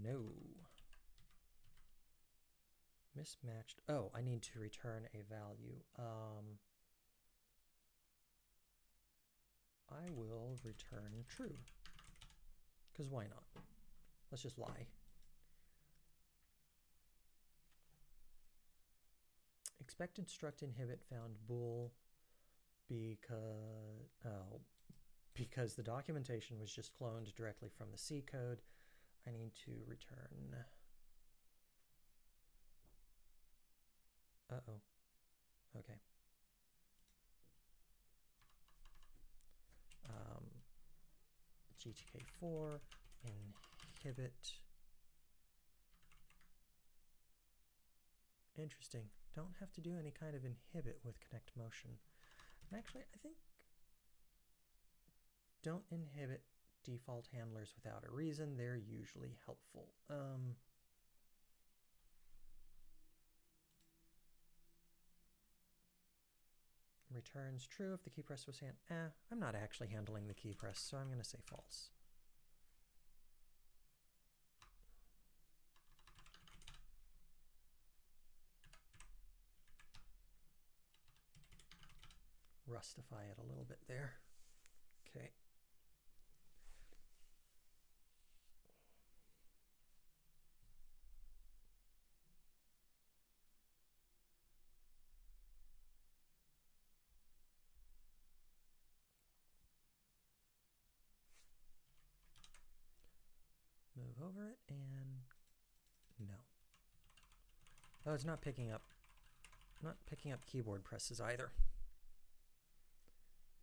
No. Mismatched. Oh, I need to return a value. I will return true. Because why not? Let's just lie. Expected struct inhibit found bool because the documentation was just cloned directly from the C code. I need to return. Uh-oh. Okay. GTK4 inhibit. Interesting. Don't have to do any kind of inhibit with connect motion. And actually, I think don't inhibit default handlers without a reason. They're usually helpful. Returns true if the key press was I'm not actually handling the key press, so I'm going to say false. Rustify it a little bit there. Okay. Move over it and no. Oh, it's not picking up keyboard presses either.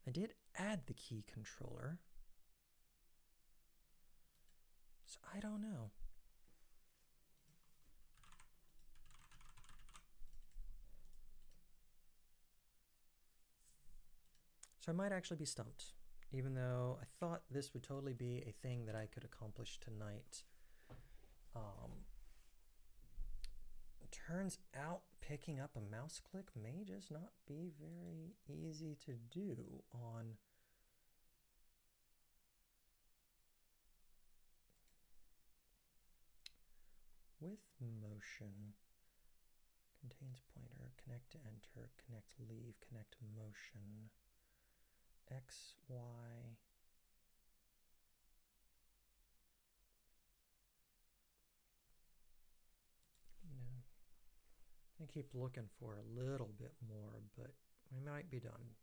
I did add the key controller, so I don't know. So I might actually be stumped, even though I thought this would totally be a thing that I could accomplish tonight. Turns out picking up a mouse click may just not be very easy to do on with motion. Contains pointer, connect to enter, connect leave, connect motion, X, Y. I keep looking for a little bit more, but we might be done.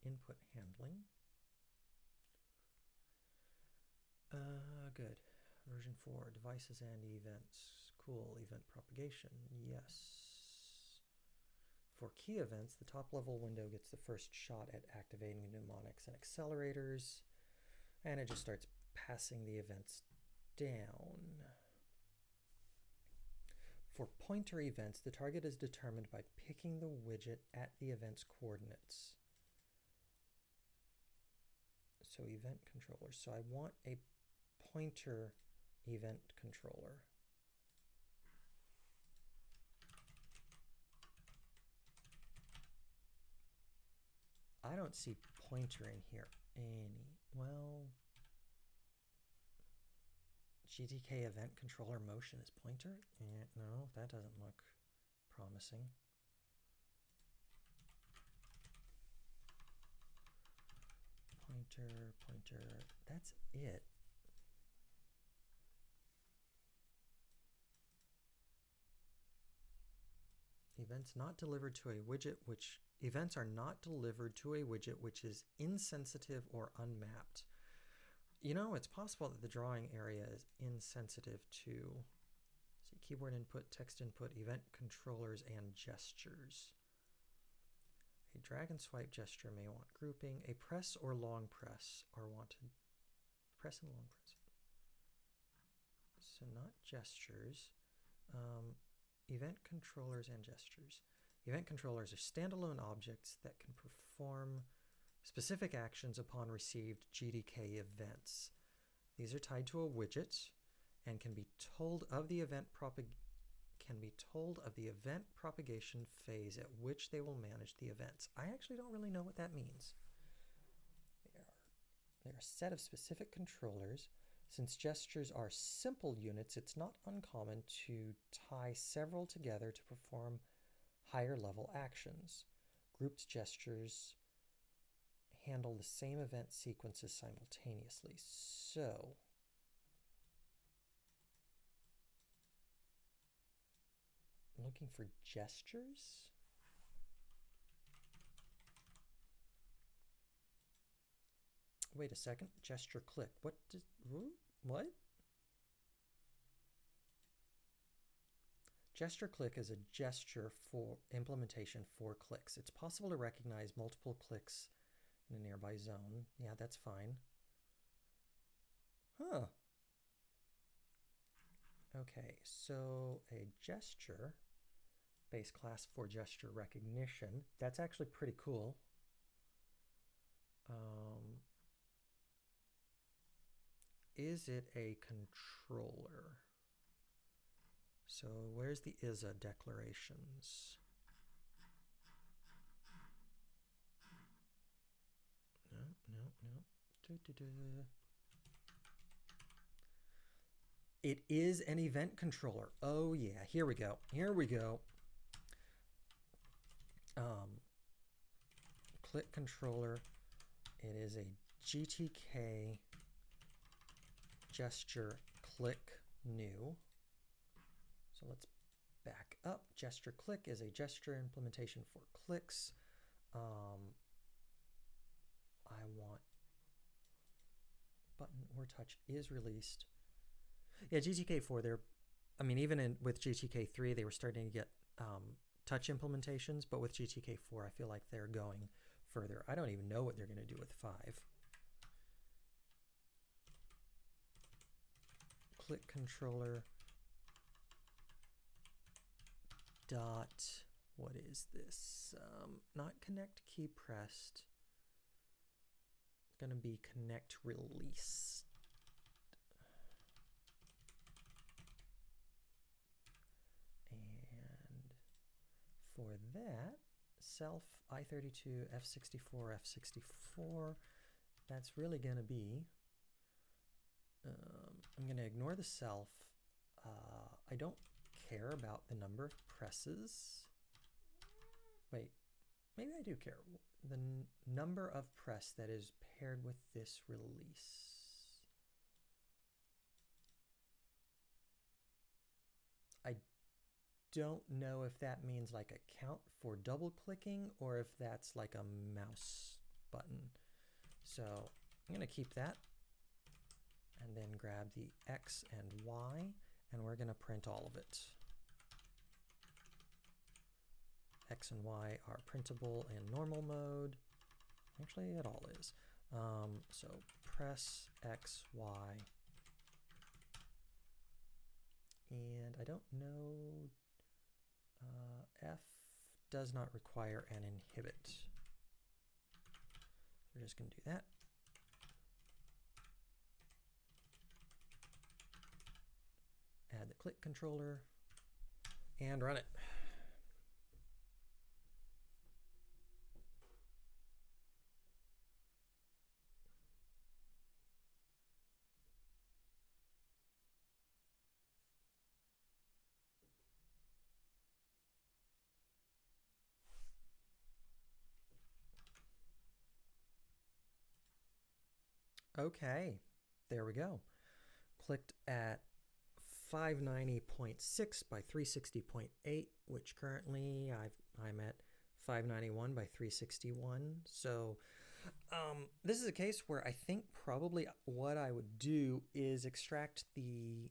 Input handling. Good. Version 4, devices and events. Cool. Event propagation. Yes. For key events, the top level window gets the first shot at activating mnemonics and accelerators, and it just starts passing the events down. For pointer events, the target is determined by picking the widget at the event's coordinates. So event controller. So I want a pointer event controller. I don't see pointer in here any. Well, GTK event controller motion is pointer? No, that doesn't look promising. Pointer, that's it. Events not delivered to a widget which events are not delivered to a widget which is insensitive or unmapped. You know, it's possible that the drawing area is insensitive to keyboard input, text input, event controllers, and gestures. A drag and swipe gesture may want grouping. A press or long press are wanted. Press and long press. So not gestures. Event controllers and gestures. Event controllers are standalone objects that can perform specific actions upon received GTK events. These are tied to a widget and can be told of the event propagation phase at which they will manage the events. I actually don't really know what that means. They are They're a set of specific controllers. Since gestures are simple units, it's not uncommon to tie several together to perform higher level actions. Grouped gestures handle the same event sequences simultaneously. So, I'm looking for gestures. Wait a second. Gesture click. What? Gesture click is a gesture for implementation for clicks. It's possible to recognize multiple clicks in a nearby zone. Yeah, that's fine. Huh. Okay, so a gesture base class for gesture recognition. That's actually pretty cool. Is it a controller? So where's the ISA declarations? No. It is an event controller. Oh yeah, here we go. Click controller. It is a GTK gesture click new. So let's back up. Gesture click is a gesture implementation for clicks. I want button or touch is released. Yeah, GTK4, even with GTK3, they were starting to get touch implementations, but with GTK4, I feel like they're going further. I don't even know what they're going to do with 5. Click controller dot, what is this? Not connect key pressed. It's going to be connect release. And for that, self I32 F64 F64, that's really going to be, I'm going to ignore the self. I don't care about the number of presses. Wait, maybe I do care. The number of press that is paired with this release. I don't know if that means like a count for double clicking or if that's like a mouse button. So I'm going to keep that and then grab the X and Y, and we're going to print all of it. X and Y are printable in normal mode. Actually, it all is. So press X, Y. And I don't know, F does not require an inhibit. We're just going to do that. Add the click controller and run it. Okay, there we go. Clicked at 590.6 by 360.8, which currently I'm at 591 by 361. So this is a case where I think probably what I would do is extract the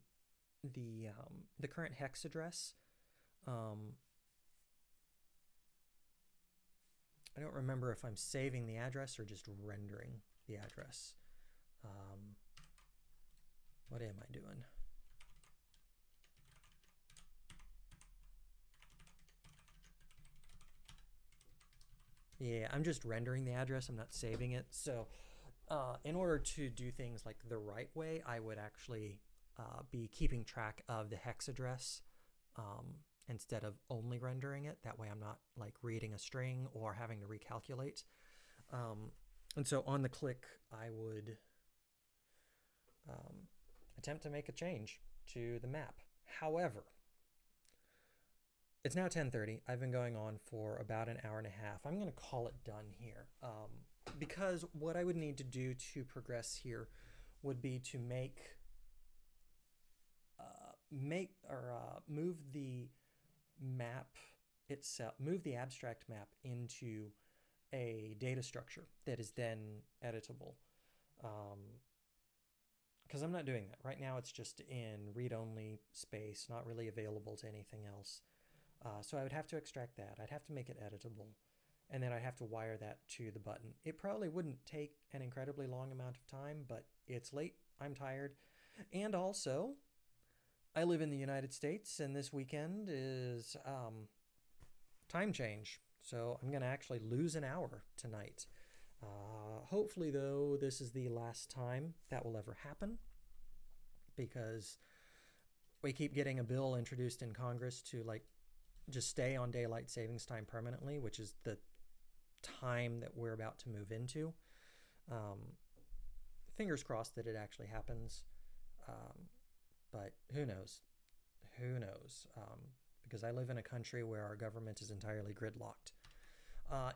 current hex address. I don't remember if I'm saving the address or just rendering the address. What am I doing? Yeah, I'm just rendering the address. I'm not saving it. So in order to do things like the right way, I would actually be keeping track of the hex address instead of only rendering it. That way I'm not like reading a string or having to recalculate. And so on the click, I would attempt to make a change to the map. However, it's now 10:30. I've been going on for about an hour and a half. I'm going to call it done here, because what I would need to do to progress here would be to move the map itself, move the abstract map into a data structure that is then editable. Because I'm not doing that right now. It's just in read-only space, not really available to anything else. So I would have to extract that. I'd have to make it editable, and then I'd have to wire that to the button. It probably wouldn't take an incredibly long amount of time, but it's late, I'm tired, and also I live in the United States, and this weekend is time change, so I'm going to actually lose an hour tonight. Hopefully, though, this is the last time that will ever happen, because we keep getting a bill introduced in Congress to just stay on daylight savings time permanently, which is the time that we're about to move into. Fingers crossed that it actually happens, but who knows? Who knows? Because I live in a country where our government is entirely gridlocked.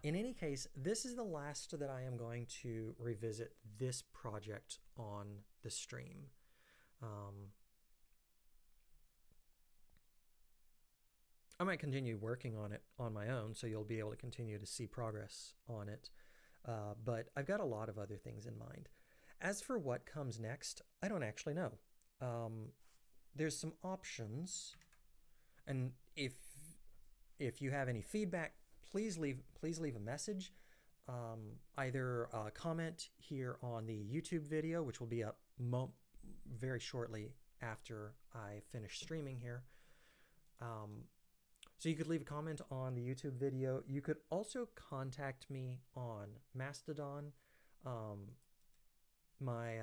In any case, this is the last that I am going to revisit this project on the stream. I might continue working on it on my own, so you'll be able to continue to see progress on it. But I've got a lot of other things in mind. As for what comes next, I don't actually know. There's some options, and if you have any feedback, please leave a message. Either comment here on the YouTube video, which will be up very shortly after I finish streaming here. So you could leave a comment on the YouTube video. You could also contact me on Mastadon. My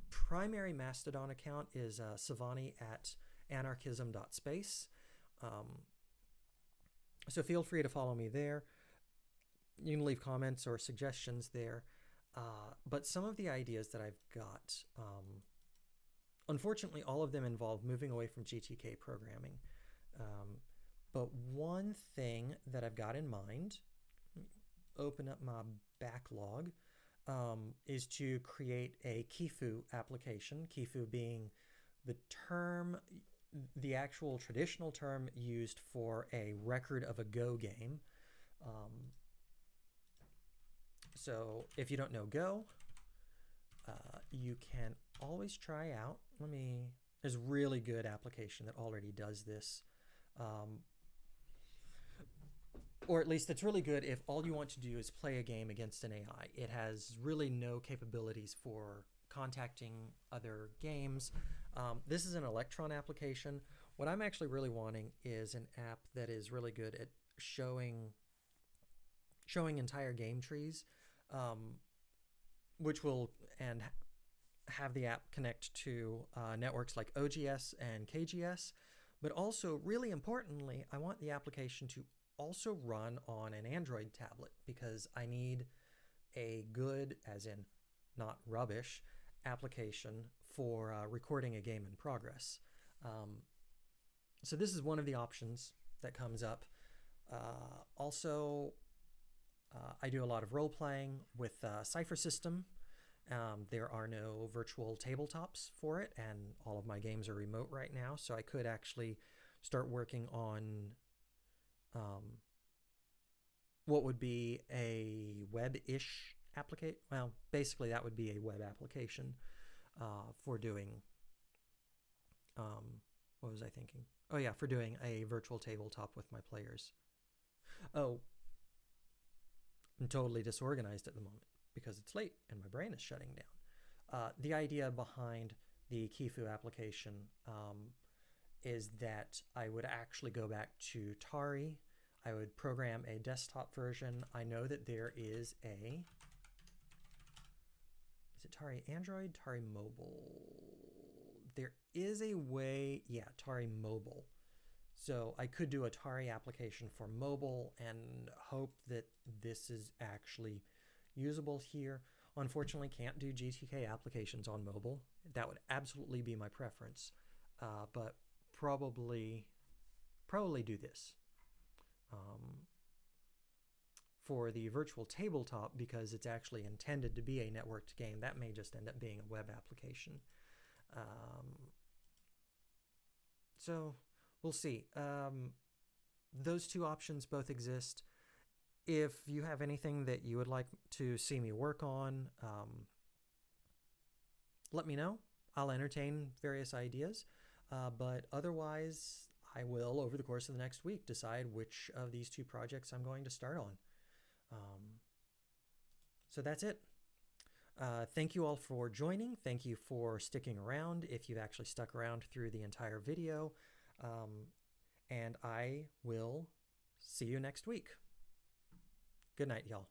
primary Mastodon account is savanni at anarchism.space. So feel free to follow me there. You can leave comments or suggestions there. But some of the ideas that I've got, unfortunately, all of them involve moving away from GTK programming. But one thing that I've got in mind, open up my backlog, is to create a Kifu application, Kifu being the actual traditional term used for a record of a Go game. So if you don't know Go, you can always try out, there's a really good application that already does this. Or at least it's really good if all you want to do is play a game against an AI. It has really no capabilities for contacting other games. This is an Electron application. What I'm actually really wanting is an app that is really good at showing entire game trees, which will have the app connect to networks like OGS and KGS. But also, really importantly, I want the application to also run on an Android tablet, because I need a good, as in not rubbish, application for recording a game in progress. So this is one of the options that comes up. Also, I do a lot of role-playing with Cypher System. There are no virtual tabletops for it, and all of my games are remote right now, so I could actually start working on what would be a web-ish application. Well, basically that would be a web application for doing, what was I thinking? Oh yeah, for doing a virtual tabletop with my players. Oh, I'm totally disorganized at the moment because it's late and my brain is shutting down. The idea behind the Kifu application is that I would actually go back to Tari. I would program a desktop version. I know that there is is it Tari Android, Tari Mobile? There is a way, yeah, Tari Mobile. So I could do a Tari application for mobile and hope that this is actually usable here. unfortunately can't do GTK applications on mobile. That would absolutely be my preference, but probably do this. For the virtual tabletop, because it's actually intended to be a networked game, that may just end up being a web application. So we'll see. Those two options both exist. If you have anything that you would like to see me work on, let me know. I'll entertain various ideas. But otherwise, I will, over the course of the next week, decide which of these two projects I'm going to start on. So that's it. Thank you all for joining. Thank you for sticking around, if you've actually stuck around through the entire video. And I will see you next week. Good night, y'all.